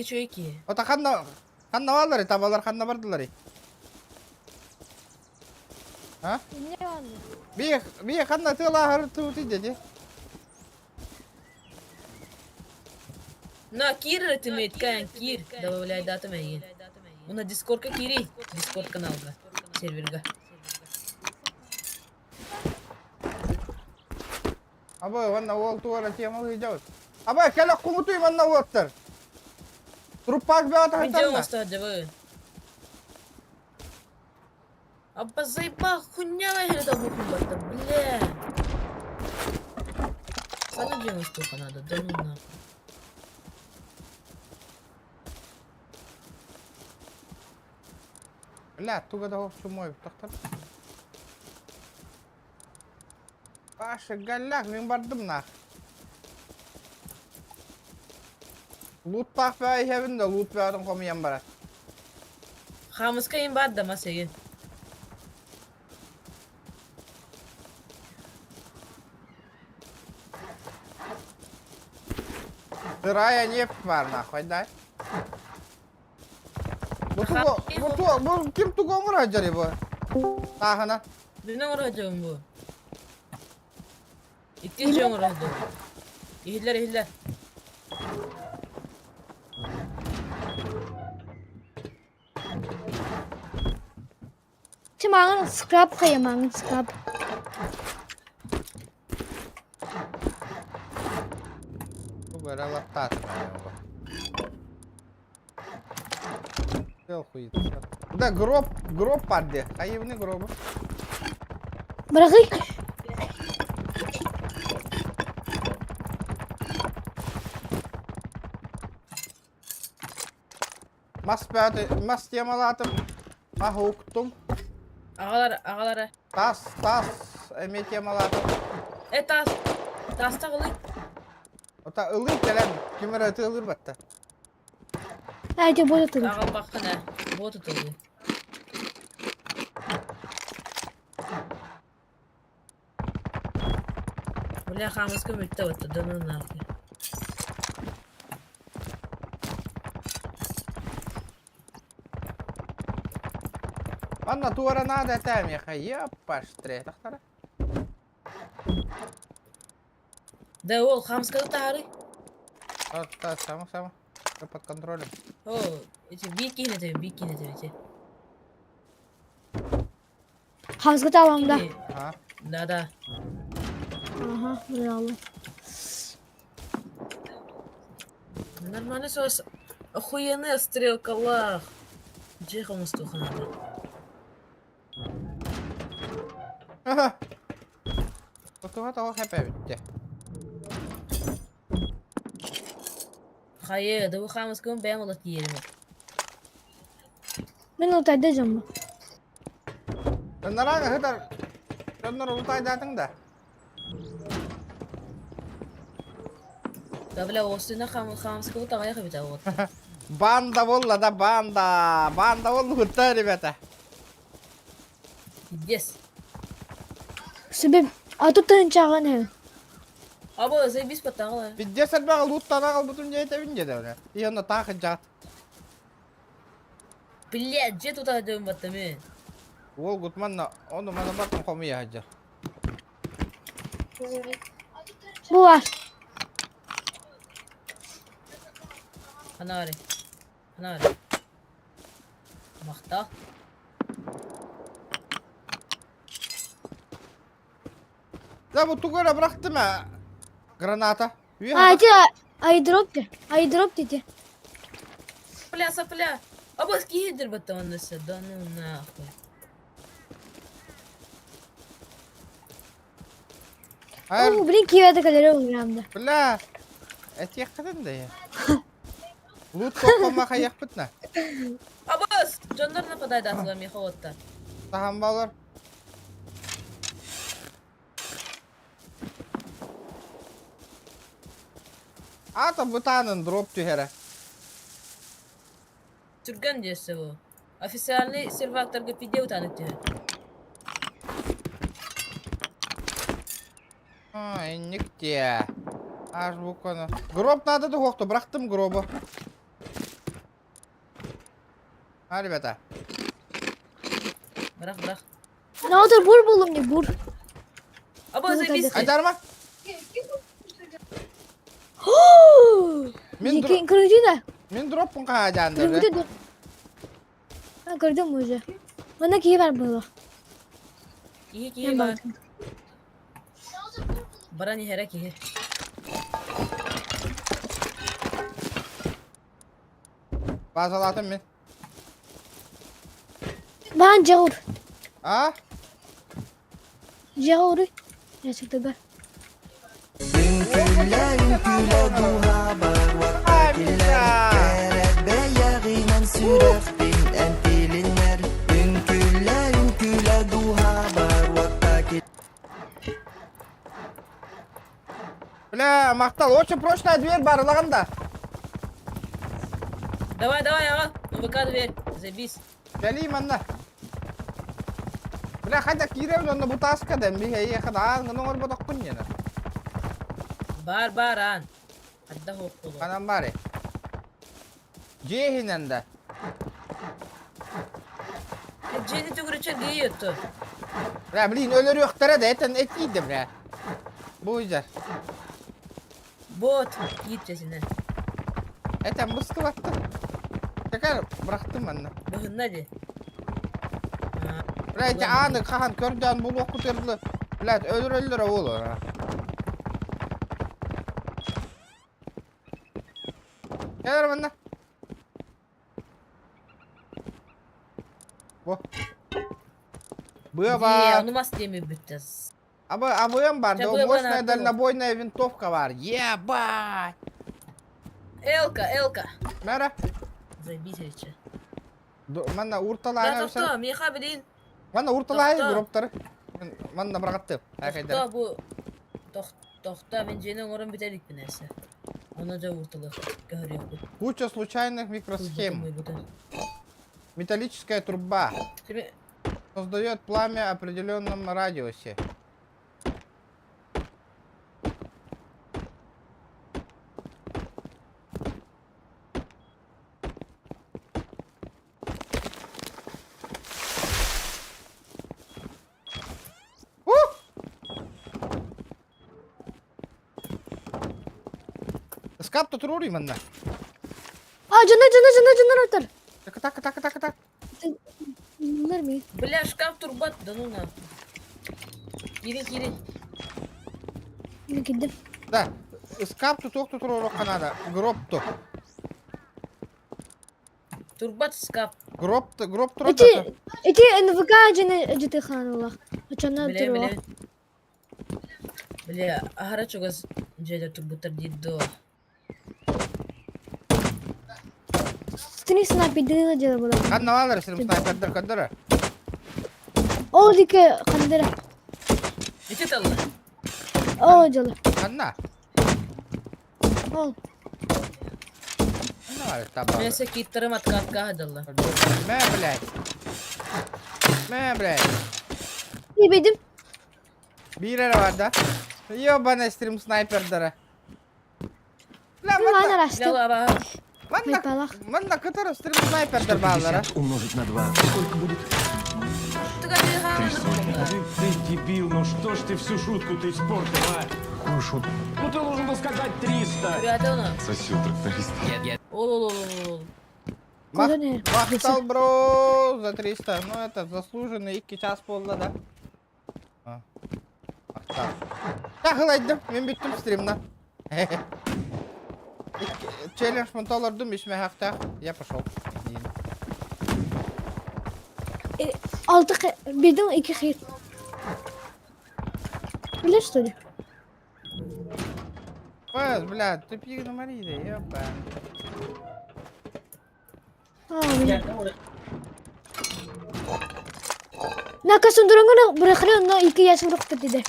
çöeki. Ата ханна валлари, табалар ханна бардылари. А? Не он. Бие ханна тыла харту тидеди. На Кир ретимейт каян Кир добавляй дату мәйген. Уна Дискордка кири. Дискорд каналга. Серверга. Абай, ванна ол туара темалы идёт. Абай, келек кумутуй ванна оттар. Трупак беата Видео хайтанна. остады вы. Абба заебал, хуйня вахер да буху бата, бля. Sana diyorum сколько надо, да ну нахуй. Бля, туга да овчу мой, тахтар. Паша, галяк, мен бардым нах. Лут пак бәй хевінде, лут бәйдің комиян барат. Хамыска ин бар да масеген. Сырая нефть бар нахуй, дай. Bu kim tuğum var acaba bu? Tahana. Birine uğrayacağım bu. İttiğince uğrayacağım. İhiller. Çımağın scrap kayamağın scrap. Bu böyle lattat. Все хуй. Да гроб падде. Кайывны гробы. Бырагый. Mas temaladım. Ah okuttum. Ağalara. Tas emek temaladım. Tas tağılı. Ota ılır gelen kimere atı ılır batta. Nerede boyatılır? Ağal bakkana. Bu tutuldu. Бля, хамыска бітті өтті, дыны нахуй. Ванна туара надо там, меха, епаш, третахтара. Да ол, хамыска да тары. Да, само. Всё под контролем. О, эти бики не тебе. Hamza tamamda. А? Да. Aha, bravo. Нормально сос. Охуенная стрелка, лах. Где хамыстуха надо? Ага. Туга того хепе битти. Hayır, da bu хамыскын ben olat yerim. Ben otayda mı? Naranga hıdar. Onlar ulutay datın da. Da bile ostuna хамыскы вот аяқ бит вот. Банда волла да банда. Банда волла хутта, ребята. Пиздец. Sebep atutun çağın he. Abo, заебись потагла. Пиздец албага луттана кал бутун жейте бинже да. И онда тахы жат. Блядь, где тут адым баттами? Ол гутманна onu mana bakın komuya hacı. Bu var. Hanari. Мақта. Да bu tugara bıraktım ha. Granata. Ay drop dedi. Сопля. Abo скидер баттаман несе, да ну нахуй. Hayır. Bu benim kivete kadar olur hem de. Bля. Et yakadın da ya. Loot toplama kayak bitna. Абос, жандар нападает атла мехотта. Tahan bağlar. Ата бутанın drop tühere. Түрган десе bu. Официальный сервакторга видео танıtıyor. Ай, нигде. Аж bu konu. Гроб надо да хохту, bıraktım гробу. Ha rебята. Bırak. Ne olur vur bulun ya vur. Abo Evet, zaебись. hadi. Aydarma. Min Kırıcı da. min drop'un kahacandır. Kırıcı da. Ha kırdım mı hoca? Bana kiyi ver bunu. İyi bak. Bana ni herek iyi. Bazalatım min. Ben Cağur. Ha? Cağur. Gerçekten ben. Ünküle duha bar vaktakiler Beyaginan süref bin entilinler Ünküle duha bar vaktakiler Бля, мақтал, очень прочная дверь барлығында. Давай, ага. ВК дверь. Заебись. Geleyim anla. Bля, хотя кирев онда бутаска дем, биге ехад аңын оңыр бодақпын ені. Бар ан. Адда хоққылы. Kanam bari. Cehinen de. Cedi tükürüçe giyiyordu. Bля, bilin ölür yoktara da eten et yiydi bля. Bu yüzden. Bot. Giyipçesine. Eten bıstı battı. Tekrar bıraktım anla. Bugün hadi. Bля, ete anı kahan körden bul okuturlu. Bля, ölür oğlu. Gel anla. Bu. Быва. Onu mas diye mi büteceğiz? Обоим бар, Да да было мощная бы дальнобойная винтовка бар. Ебать! Элка. Мәра, Заебись речи. манна Я урталайна тоқта, меха білейін. Манна урталай Тоқта. гроптары. Манна бұрағатты. Тоқта bu. Тоқта мен женің орын бітелік бір нәрсе. Ona da vurtulu. Görüyor bu. Куча случайных микросхем. Металлическая труба. Şimdi Создает пламя в определенном радиусе. Скапта турурий мында. Жана отыр. Так. Bilmiyorum. Бля, шкаф турбат, да ну нахуй. Кирин. Ne gittim. Да. Скапту тоқту туруру канада. Гропту. Турбат шкаф. Гроб турады. İti NVK acını acıtı kanallar. Açanlar Бля, duruyor. бля. Бля, агара чогаз жайда турбуттар дидdo. Seni snap'idini acıdı bu. Kan navalar istedim sniperdir kadar. O dike kandıra. Ити талла. O acılı. Kanna. Ol. Kanna var tabi. Мен се киттарым откатка хадалла. Me bley. İyi bedim. Bir yere var da. Yo bana istedim sniperdir. La Bana rastı. Взяла ава. Manna kadar istedim sniperdir bağlara. умножить на 2. Сколько будет? Тыгады хана. Ты дебил, ну что ж ты всю шутку ты испортил, а? Какую шутку? Ну ты должен был сказать 300. Ребята, на. Сосёт тракторист. Ол. Koda ne? Махтал, бро, за 300. Ну, это заслуженный 2 час болды, да? Махтал. Тағылайдым, мен бүттім стримна. Челлендж монталардым, ишме хақта. Я пошел. Altı birden iki hayır. Bilir что ли? Пас, блядь, ты пьяный Мария, ёпа. Nakasın durangana bırakıyor no 2 yaş bıraktı dedi.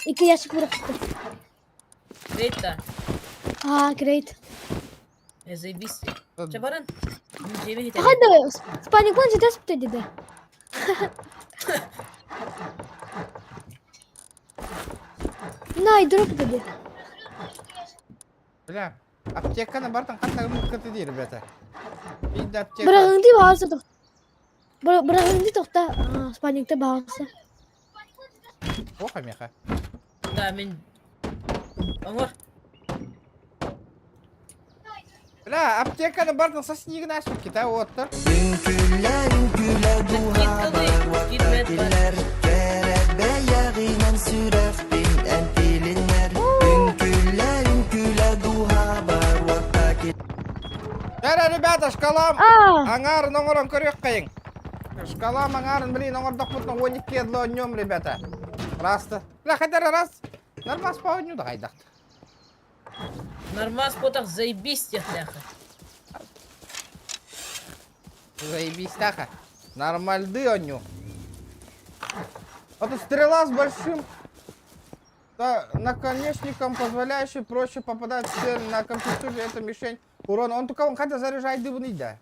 2 yaş bıraktı. Рейта. Great. Заебись. Чабаран. Жеме хите. Hadi Spanik'tan cidden dedi. Nay drop dedi. Бля, аптеканы бартын қатта үміткіті дейді, ребята. Бейді аптека. Bırakın diye bağırsa da. Bırakın diye tokta Spanik'te bağırsa. Оха, меха. Да, мен. Аңар. Бля, аптеканы бартын соснигін ашып кет, оттыр. Ünküller duha bar vaktiler. Kerebe yağıyla sürer bin entilinler. Ünküller duha bar vaktiler. Жара, ребята, шкалам. Aa, Аңарын оңырын көрек қайын. Шкалам аңарын білейін оңырдық бұтын 12 едлі ойнем, ребята. Расты. Бля, хотя раз. Нормас по ойну да қайдақты. Нормас потах заебись техляха. Заебись, таха. Нормальды ойну. Вот стрела с большим наконечником, позволяющий проще попадать в цель на компьютере. Это мишень урона. Он только хотя заряжает дыбный, да.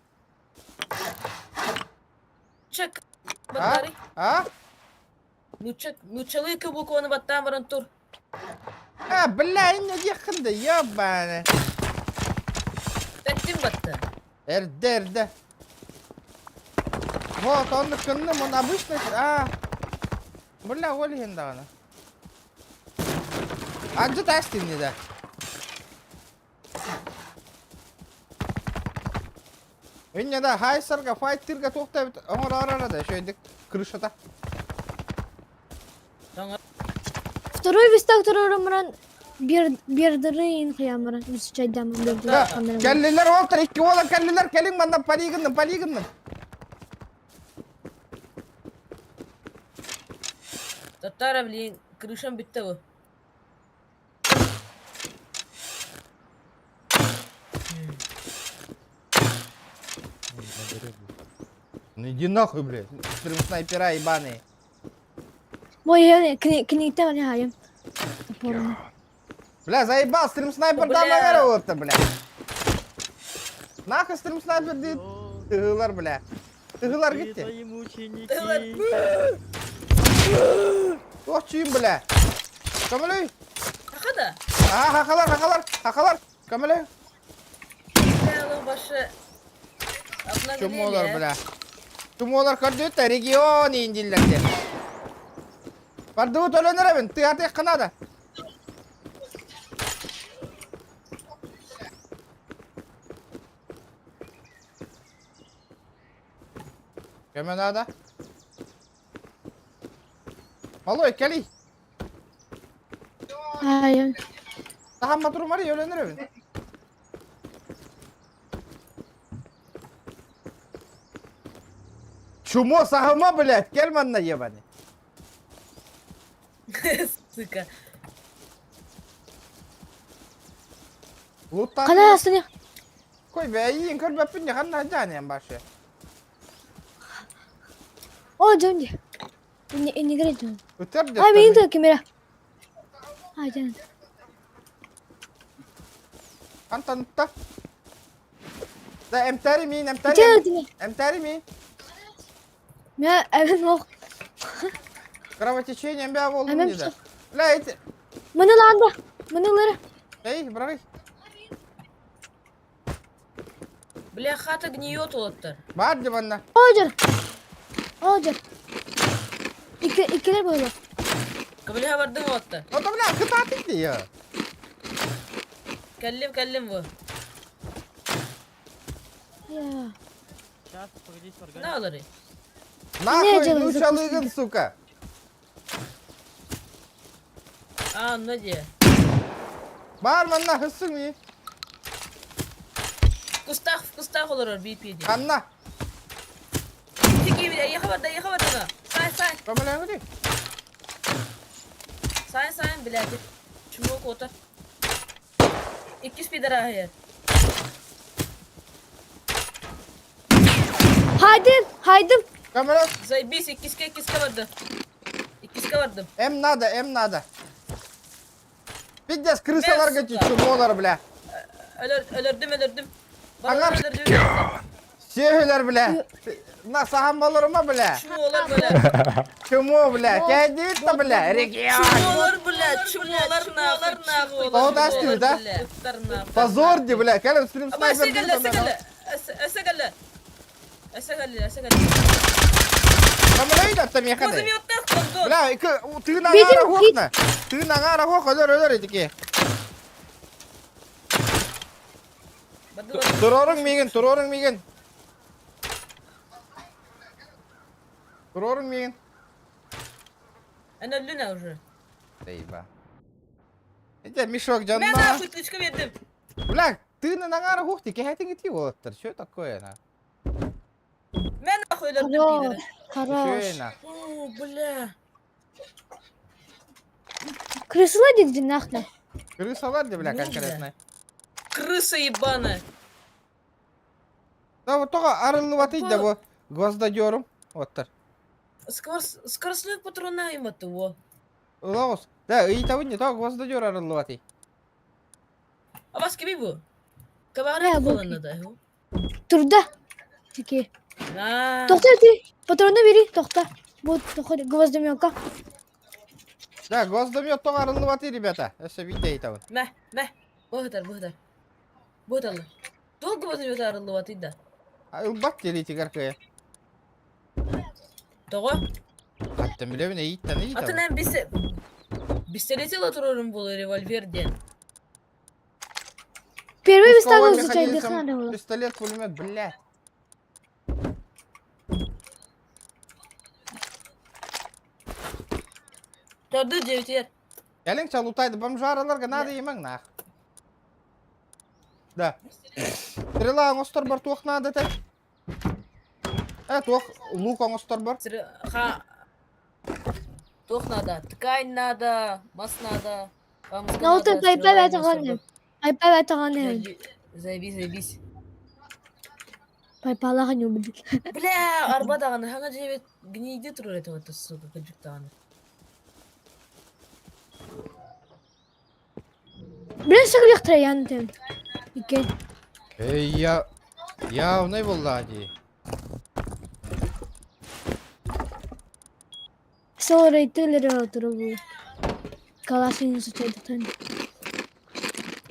Чек. Батари. А? Ну чалыка буквально баттан баран тур. Бля, не еханды, ебаны. Тәттим батта. Эрде. Вот, он наконным, он обычно... Бля, олеген да она. Анжы тәстін не да. Önce de Hayser'ga fighter'ga to'xtab orada şöyle krышада. второй вистактор орамран бердірін қиямыран. Үсі чайдамын бердірін. Kelliler oltar, 2 olan kelliler kelin bana paligındım. Татара, блин, крышам битті bu. Ну иди нахуй, блядь. Стрим снайпера ебаные. Мой книгте var ya hayım. Бля, заебал, стрим снайпер Бля. там наверное вот-то, бля. Нахуй стрим снайпер дейді. Тығылар, бля. Тығылар кетті. Тоқчuyum, бля. Камалей. Қақада? Хақалар. Камалей. Бля, başı. Кім олар, бля. Кім олар көрді өтті, регион енділерде. Барды өт өлінер әбін, тыяты қанады. Кем надо? Малой, кели. Hayır. Daha motorum var ya öğlenir evin. Чумо сахама, блядь, келман на ебани. Сука. Лутан. Kanasını. Koy be yiyin kör bepin ya kanna canım başı. O canım. İni gireceğim. Öter de. Ay benim de kamera. Ay canım. Antan ta. Da emtari min emtari. Canım. Emtari min. Ya evet yok. Кровотечением бя волну Анам не да. что? Ля эти. Manılanda. Manıları. Эй, брай. Бля, хата гниет оттар. Бар де банда. Oğuzcan. Oğuzcan. İkiler böyle. Бля, вардым оттар. Ну да бля, кыта ты я. Каллим во. Ya. Ne alır? Нахуй делаешь, нучалыгын, сука. А, ne diye? Бар манна хыссың ми. В кустах olur BP'di. Канна. Tiki bir yaka var da ona. Say. Камаляңы ди. Say блядь. Чумок otur. 200 pidara hayır. Haydim. Камера. Zaybis 2 vardı. 2 vardı. Em надо. Пиздец, крысалар Сука. гачи, чумолар, бля. Ölürdüm. Ага. Bana öldürdüm. Севелер, бля. На сахамаларыма, бля. Çumolar böyle. Чумо, бля. Кәдит та, бля. Регион. Çumolar nağır. О, да, стив, да? Позор, ди, бля. Кәлем стрим Ama снайпер. Эсегалли. Камалай да, там я Gözüm ходай. yok da kondor. Бля, ты на Бедим, гара хохна. Ты на гара хох, ölür итики. Турорың меген. Турорың меген. Ben öldü ne уже? Дейба. Это мешок Ben жанна. nahut ключка verdim. Бля, ты на гара хох, ты кәйтің ити олаттыр. Что такое, на? Ben nahut öldürdüm Хорош. pidara. Хорош. Что, на? Oo bля. Крысыла dedin nahne. Крысалар, ди, бля, Ну, конкретно. Крыса ебаная. Да, вот только арылыватый да, вот. Гвоздодером. Оттыр. Скоростной патрона ебаты во. Лаос. Да, и того не то, гвоздодер арылыватый. A bas gibi bu. Ya, Kabarı bu- kullanıldı bu. Turda. Tiki. Ha. Tokta ti. Patronu biri. Tokta. Bu gvоздом yok. Да, гвоздомет то арылыватый, ребята. Если видите того. Meh. Bu kadar. Bu kadar. Долго возьмет арылыватый да. Илбат делите гаркая. Того. Аттан билебин, иттан ит. Atın пистолетил otururum bu revolverden. Первый Пусковой выставил изучать механизм, дыхание. пистолет, пулемет, блядь. Gördü Cevdet. Gelin çalutaydı, бомжараларга надо емең нах. Да. Стрела оңостор бар, туох надо тек. Туох лук оңостор бар. Ha. Тох надо, ткань надо, мас надо. Помыска Ну вот надо, это стрела айпай надо, атаганы. Айпай атаганы. Заебись. Пайпалага не убедил. Бля, арба дағаны, хаңа Cevdet гниде тұрыр еті өті сука, күлжік дағаны. Блин, сыгрых троян тем. Ике. Эй, явный буллади. Sonra ителері отыру. Каласын изучать дыхание.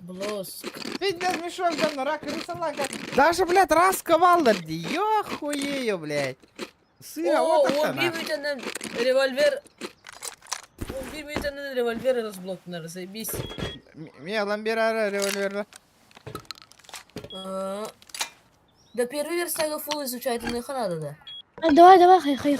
Блоск. Пиздец, мешок, да, рак, рисаланка. Даже, блядь, расковалдар, ёхуею, блядь. Сыра, вот это, Он bir tane revolver. Он bir tane revolver разблокнар, заебись. Мелом бирара, револьвер. Да первый верстага фул изучательный надо, да. Давай, хай.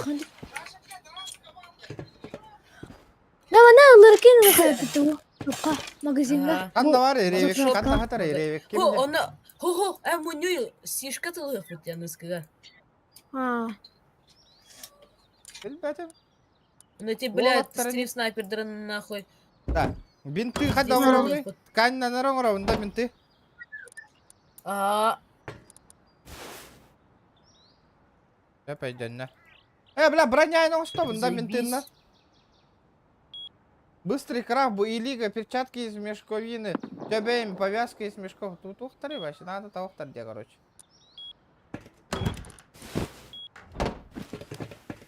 Давай, на, лыркин, хай, Yok, magazinde. Kanda var ya revek, Çok kanda hatar ya revek. Хо, она... Хо, муню сишка тылых вот я наскага. Ha. Bilmedim. Ну эти, блядь, Вот, стрим снайпер дрын нахуй. Да. Бинты Здесь хада у уровни. них вот- Канна на уровне, бинты. Я пойдем на. Бля, броня ну что, да бинты на. Заебись. Быстрый крафт, боелига, перчатки из мешковины, тюбеем, повязка из мешков. Тут ухтары вообще, надо того ухтар где, короче.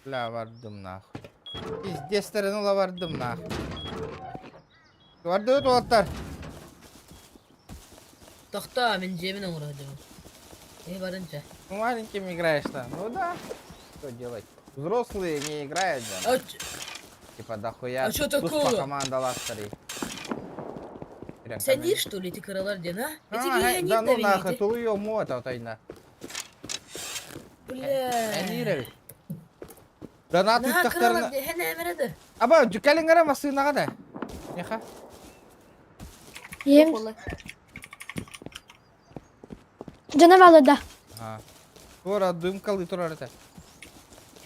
Бля, вардым нахуй. Пиздец, сторонула вардым нахуй. Варды туаттар. Тохта, мен жеміне ұрадым. Барынша. Ну, маленьким играешь-то. Ну да. Что делать? Взрослые не играют же. Типа дохуя. А чё Тут такого? по командалар старый. Сәни, что ли, ти кыралар ден, а? Да ну нахуй, тулы ее мота тайна. Бля. Да на тут Наға кыралар тахтарына. ден, хәне әміреді. Аба, жүкәліңгара масынаға да. Неха? Yem. Canavarlı da. Ha. Ора дымкалы турар это.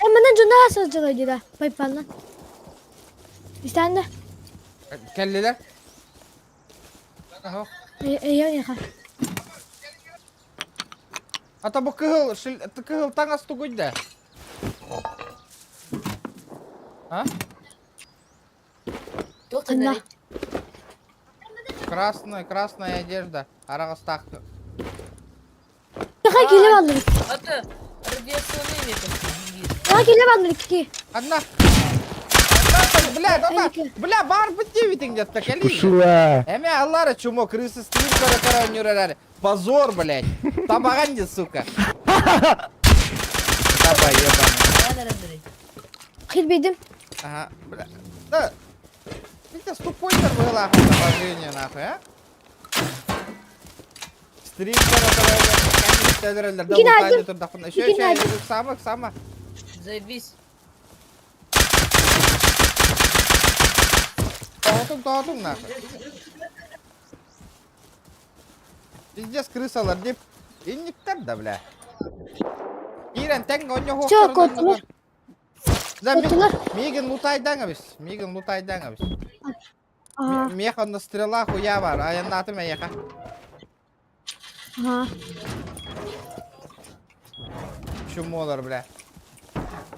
Bana canavar sözcüğü da. Paypanla. Bir tane de. Kelliler. Aha. Ya. Ата bu kıhıl tangas tuguj da. Ha? Тоқта, Ана. нәрі. Красная одежда. Арағыз тақты. Yaha gele varlı. Ата, радиационный метод. Yaha gele varlı ki. Одна. Бля, бар бітте бітің жатта кәлі. Әме аллары чумо, крысы стрим кара нюрарары. Позор, блядь. Табаған де, сука. Давай, ебаный. Я нәрі. Hilbedim. Ага, бля. Да. Видите, ступойдер была положение, нахуй, а? Стрим кара Еще, сама. Заебись. Тоғытым, нахуй. Пиздец, крысалар деп. Инниктер да, бля. Ирен, тәңгі онне Чё, хоқтырын. котылар? Котылар? Меген лутайдаңыз. Ага. Механна стрела хуя бар, аяннаты меха. Ага. Чумолар, бля.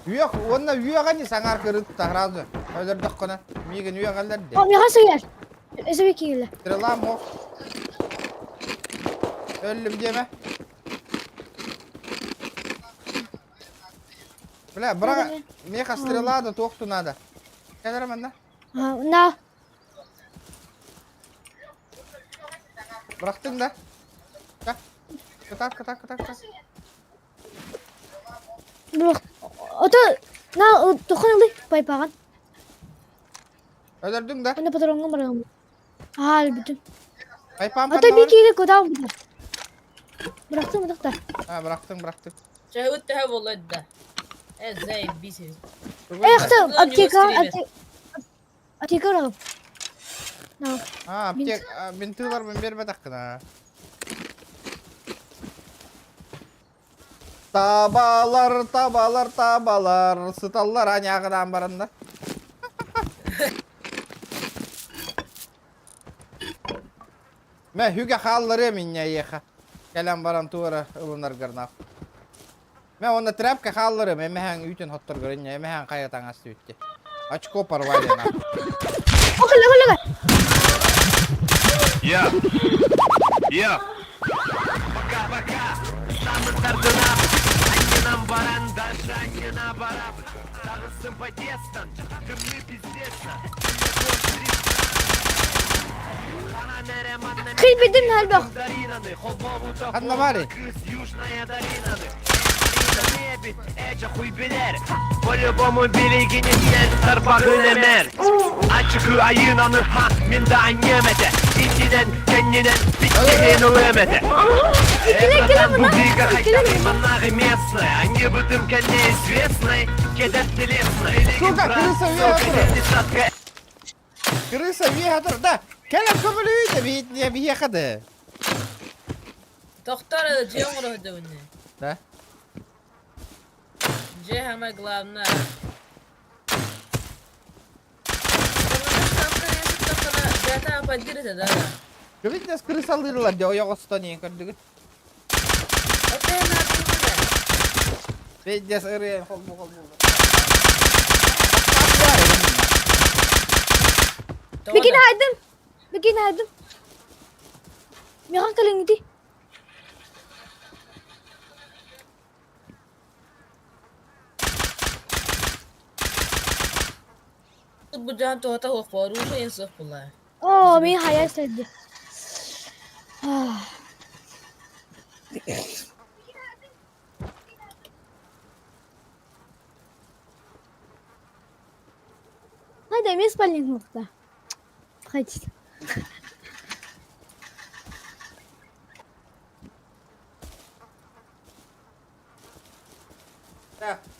Үйек, онна үйеға не саңар кіріп тағразы. Өлірдік құна. Меген үйеғалар де. Oğlum yaha söyler. Özü gele. Стрела мох. Өлім деме. Бля, бра, меха стрелада тоқту надо. Кәдірім әнна? Ha, na. Бұрақтың да? Катак. Bak. Oto. Na, dokunalı paypagan. Өлірдің да? Bana patronun bırakın. Ha, bütün. Айпам Oto bir kere kodav bu. Bıraktım da. Ha, bıraktın. Шәһүт тәһә болайды да. Заебись. Ayakta Bunu apteka. göstereyim. Apteka alalım. Na. Ha, aptek, bintığlar ben berbe takkına. Tabalar, sıtallar anyağıdan barında. Ben hüge halları minne yeha. Gelen baran tuğra ılınlar gırnak. Ben onda trapka halları memehan ütün hottur görünce memehan kayatan astı ütti. Açko parvalena. Oğlum. Я! Hilbedim hal bak. Anla bari. По-любому билигинен тарпағын әмер Ачықы айын аныр ха мен да немете Итинен кенненен биттеген өмете Бубига хайта манағы местная Они бытым кенне известной Кедет телесной Сука, крыса въехала. Крыса въехала, да. Келем көмілі үйді, бейітіне въехады. Тоқтар еді, же оңыр өді өне. Да? Же хамай главна. Бәтаға поддиреді, да. Көбетінес крыса алдырылар, де ояқ остан ең көрдігі. Отайын артын Бейдес ұрыйын, қол-бұл. Bikin haydım. Bikin haydım. Merak kalian gitu. Bu can tuhata hoq var, ruhu insaf bunlar. Oh, beni hayal istedi. Ah. Hadi mes спальник нокта. Хотите.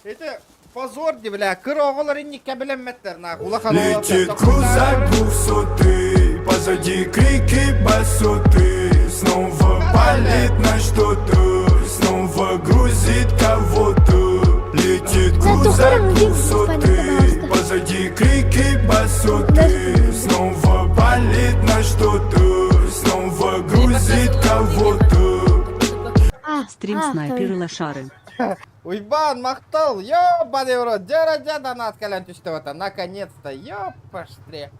Это позор, бля, кыр оғылар инникке білемметтер, нахуй, улахан Летит крузак 200, позади крики басоты. Снова палит на что-то, снова грузит кого-то. Летит крузак 200, позади крики басоты. Снова палит на что-то, снова грузит кого-то. Стрим снайпер лошары. Уйбан, мақтал, ёбаный в рот, дядя донат кәлен түсті вата, наконец-то, ёпаштре.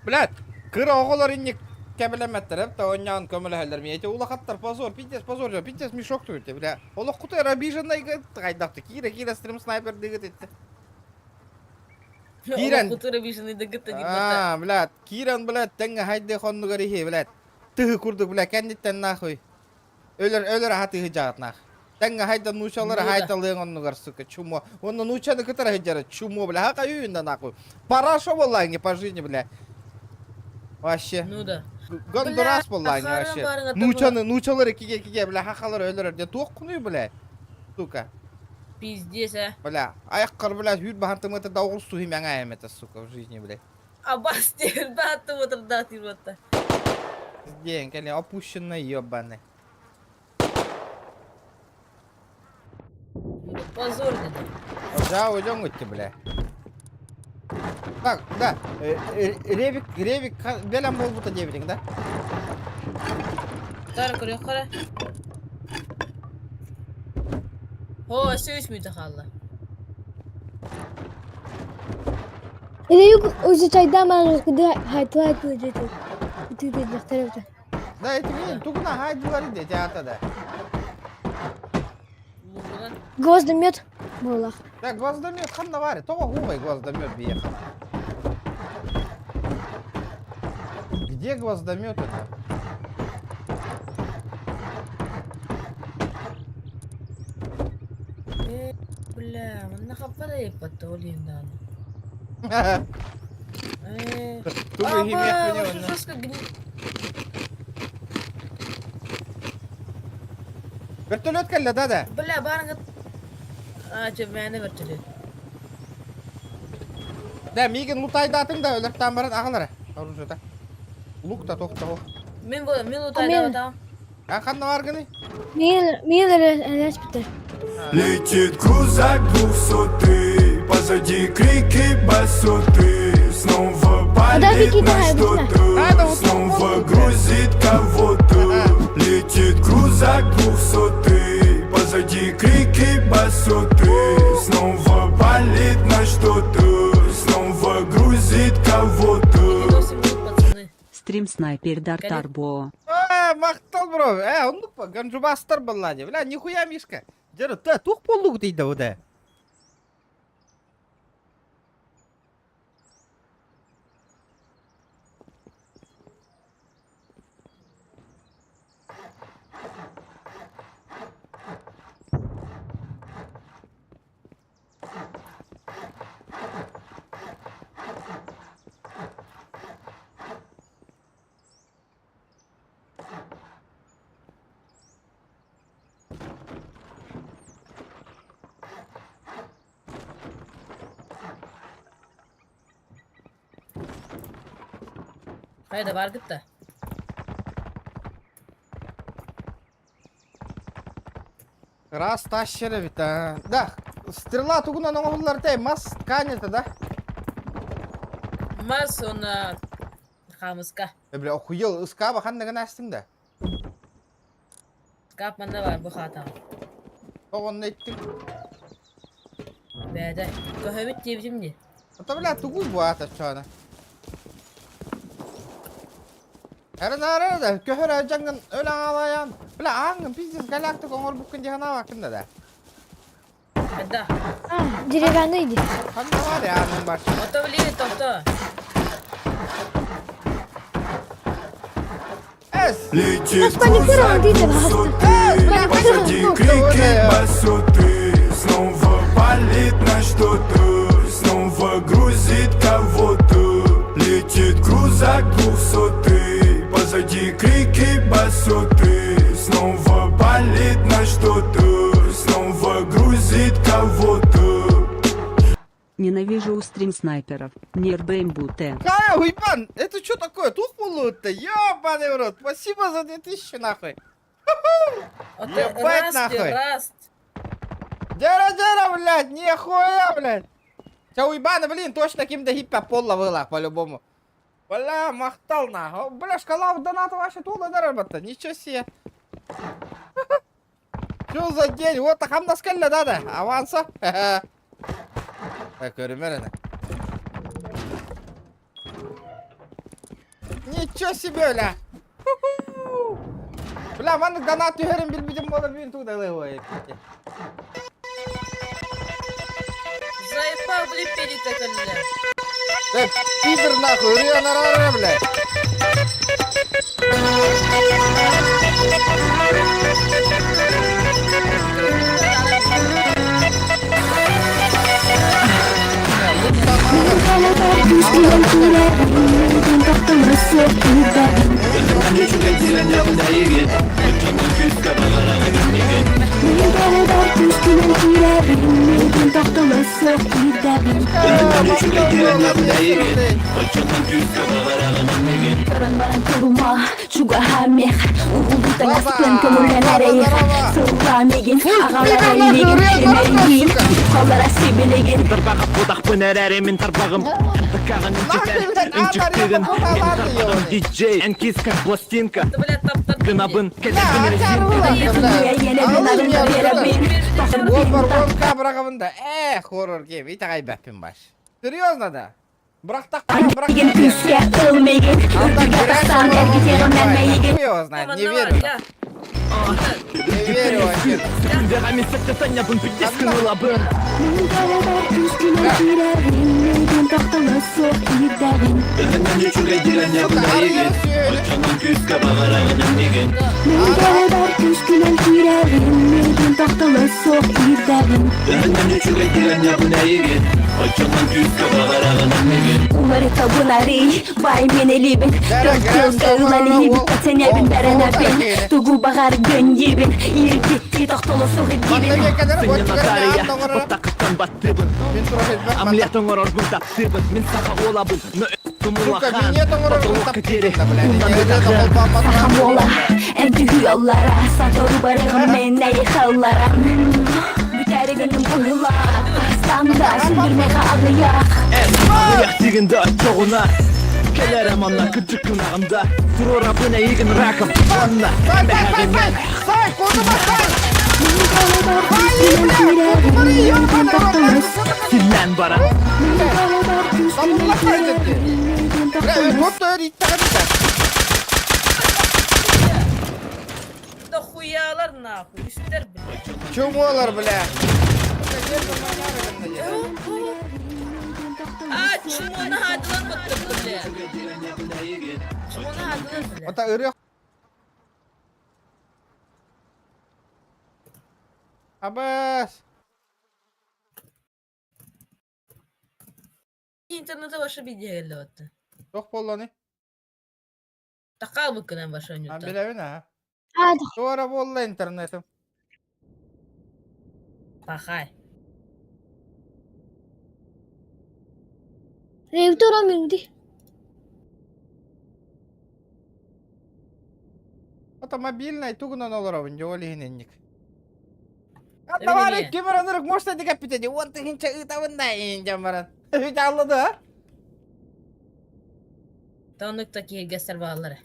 Блядь, кыр оғылар инникке білемметтер, әпті онняғын көмілі әлдер мейте, улақаттар позор, пиздес мешок түрте, бля. Олық құтай рабижындай қайдақты, кире стрим снайпер дегіт етті. Кирен. Құтыры бишіні дегітті дейм Блядь, кирен, блядь, тәңі хайды қонны көрихе, блядь. Тығы күрдік, блядь, кәндеттен нахуй. Өлір ахатығы жағыт нах. Тәңі хайда нучалары хайталығын онны көрсікі, чумо. Онны нучаны күтір хайдары, чумо, бля, хақа үйінді нахуй. Парашо боллайны по жизни, бля. Вообще. Ну да. Гондурас боллайны, вообще. Нучалары киге, бля, хақалары өлірір. Де тоқ құны, бля. Сука. Пиздец, а. Бля, аяққар, бля, үйір бағантымыты дауғыл суhi мәңа әметі, сука, в жизни, бля. Абас тер, да, ты вот да, ты вот. День, кәлі, опущенный, ёбаны. Позор dedi. Да, уйдем өтті, бля. Так, да, Ревик, белем бол бұта дебетің, да? Тары көрек қара. О, сөйс мүйті қалла. Или юг уже чайда мана куда хайтла куда ты. Ты дохтаревта. Да, это мен, тугна хайдылар иде, театрда. Гвоздомет было. Да, гвоздомет, қанда бар, тоға хуғай гвоздомет бейеқал. Где гвоздомет это? Бля, мына қаппада еппатты олейін даны. Тугы химек мне он. Жестко Вертолет кәлі, да. Бля, барыңғы... Че, мәні вертолет. Да, меген лутайды атың да, өлірттен барад ағылары. Оружиода. Лук та тоқта оқ. Мен лутайды атам. Қанда бар гыны? Милер спитер. Летит крузак 200, позади крики басоты. Снова палит на что-то, снова грузит кого-то. Летит крузак 200, позади крики басоты. Снова палит на что-то, снова грузит кого-то. Стрим снайпер Дартарбо. Мақтал, бро. Ондық па, ганжубастар болладе. Бля, нихуя мишка. Жары, туқ болдық дейді ода. Hayda var git de. Раз тащили ведь, а. Да, стрела тугуна на углар тей, мас тканета, да? Mas ona hamıska. Бля, охуел, ыскаба хандаган астың да. Kapmanda var bu hata. Оғын еттің. Bede. Köhöbüt diyebilirim diye. Это, бля, тугуй bu ата çağına. Әрін әрі да, көхір әжаңын өлі алаян. Бля, аңын пиздес галактик оңыр бүкін дегана вақында да. Hadi. Деревянный иди. Қанда var ya аңын başı. Oto bileyim topto. Эс! Летит Спаникировал, крузак ты это высоты, позади крики басоты. Снова палит на что-то, снова грузит кого-то. Летит крузак 200, позади крики басоты. Снова палит на что-то, снова грузит кого-то. Ненавижу стрим снайперов. Нербейм буте. Какая уйбан! Это что такое? Тух полут-то? Ёбаный в рот! Спасибо за 2000 нахуй! Oto Ебать rast нахуй. diyor rast. Дера-дера, блядь! Нихуя, блядь! Тебя уйбаны, блин, точно каким-то хиппа полла вылах по-любому. Бля, махтал нахуй. Бля, шкала в доната ваша тула доработа. Ничего себе. Что за день? Вот так хамда скалля, да? Аванса. Так, ремерена. Ничего себе, бля. Бля, ванны донат тюхерин билбидим болар бин туда левой. Zayıflar bilip beni takılıyor. Пидор нахуй, Рио на блядь. Тарбағып будақпын әр әремен тарбағым Тақағын үнчіктігін диджей әнкиз как пластинка Ты, блядь, топтар. Гынабын кәлебін резинка Вон кабрагавында. Хоррор гейм. И тагай бәппин баш. Серьезно да? Брахтак, брахтак. Не верю. Не верю вообще. Күндерами сәттетanya бұн піддескен ұлабын Умары табунари, бай мен элибин Кылгылали, пацанябин баранапин Тугу бағар гөн ебин Иркетти тоқтолосу гидибин Сыны Натария, бұттақыттан баттыбын Амлет оңыр оргын таптыбын Мен сақа олабын, но тұмылақан Батылық кәтері, ұндан бұтақын Сахамола, әмтүгі аллара Сатору барығым мен әйіқаллара Бүтәрігінің бұғыла Станда сүндірмеға ағыяқ Аяқ дегенді çoğuna Келер аманна күтік күнағымда Тұрора бұна егін ракым Анна, бәғінен Сай, koduma say. Силлән бара Там кайдықты. Бля, вот то риттагында. Da huyalar nahul. Üstler bile. Чумолар, бля. Aa çumunu hadi lan battı bile. Çumunu hadi lan bile. Ота ырык. Абас. İnternete başa bir geldi battı. Çok bollanı. Takal bıkkıdan başa Ha nüta. bilevin ha. Hadi. Sonra bolla internetim. Bakay. Revde olamıyorum di. Автомобильный тугунан олоробун жолихиненник. Эбиле. Атавары кемеранырык мошта дикапитеди. Он тыгынча ытабында инжам баран. Үт аллады, а? Tanıkta ki göster bağları.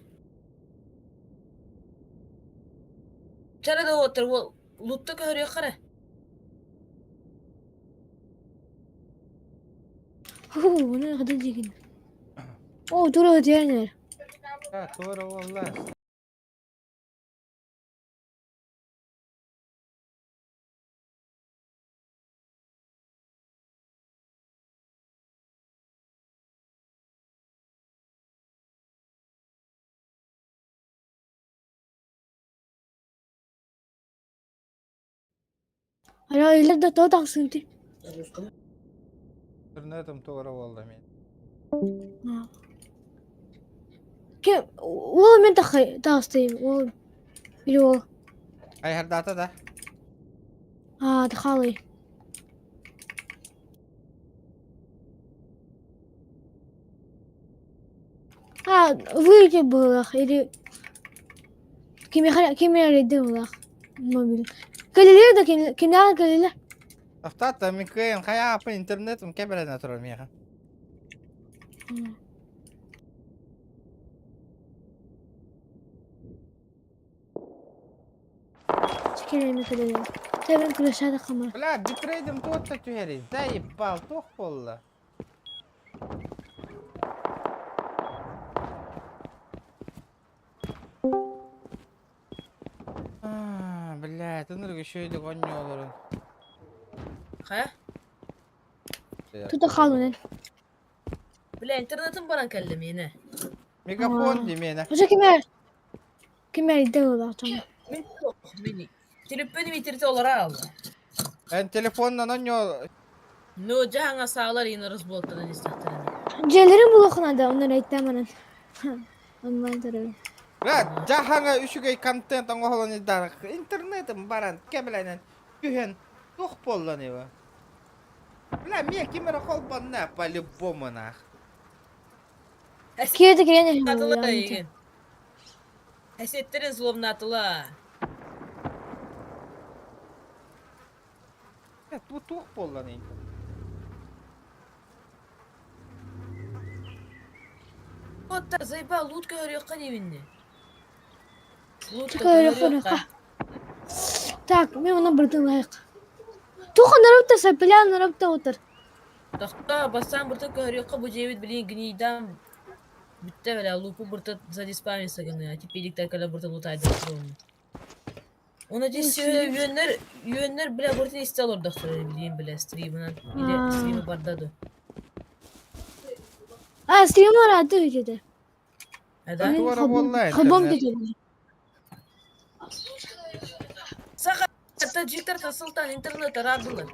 Çare de otur, o lutta körüyor kare. ne kadar çekin. O dur o diğer. Ha, doğru vallahi. Hala ileride daha taksıydı. İnternetim doğru vallahi men. Kim? Oğlum ben taksıyım. Oğlum. Biri o. Ay her data da. Ha tıkalı. Ha vurdu bu bak. Kim yerinde bu bak. Mobil. Kaliler de kenar kaliler. Aftata min kayın kaya apa internetim kebelene turum ya. Çıkarayım kaliler. Tabii kılıçlar da kamera. Bla bitraydım totta tüheri. Zayıf bal toh bolla. Bla tınır şöyle konyo olur. Kaya? Tuta kalın. Bile internetin bana kellem yine. Megafon demeyene. Hoca kim yerinde bu bak tamam. Beni. Telefonu bitirdi olarak aldı. Ben telefonla onyo. No cahanga sağlar yine rız boltadan istahtırını. Ciğerlerim bulakına da onları eklemenin. Ondan tarafı. Bla jahanga üşügey content on holani dar. İnternetim baran kebelenen. Tühen toh bolla ne va. Bla miye kimera kolban ne pali bomana. Kirdi kirdi. Atıla yiyin. Esetlerin zulümünü atıla. Ya tu toh bolla ne. Hatta zayıfa loot görüyor kan evinde. Loot Çıkıyor görüyor kan. Так, мен оны бірден лайық. Туха нарабта сапилян нарабта отыр. Такта бассан бұрты көрüyor kan bu cevit bilin gniydam. Bitti böyle loop'u burada zadispaminsa gönüyor. Tipedikler kala burada loot aydı. Ona cesiyor yönler bile burada istal orada bileyim bile stream'den. Bile stream'i bardadı. А, стрим aradı öncede. Neden? Doğru vallahi. Kabam internet. dedi. Saka hatta cidden sultan internet aradılar.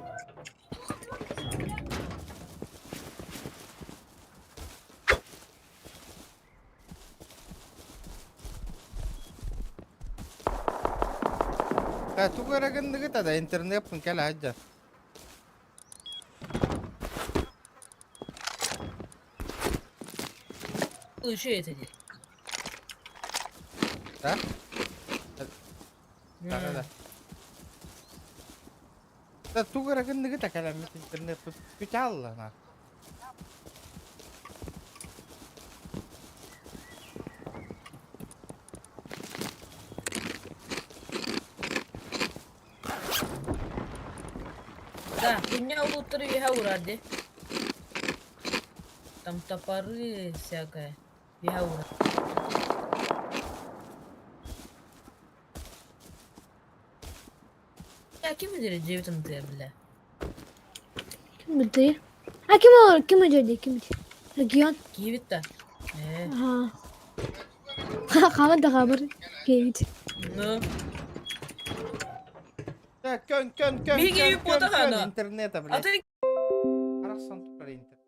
Ya tu gara ganda kita da internet pun kala aja. Şu yetedi. Da? Da. Da tu gara ganda kita kala mit internet pun kecalla na. Da, punya ulutları bir uğradı. Tam taparı siaka. Bir uğradı. Ya kim bilir Cevit'in bile. Kim bilir? Ha kim olur? Kim ödedi? Kim bilir? Region. Cevit de. Ha. Kamat da kabar. Geyit. No. Ya kön. Bilgi yük boda hana. internet abla. Atı Arasan tu para internet.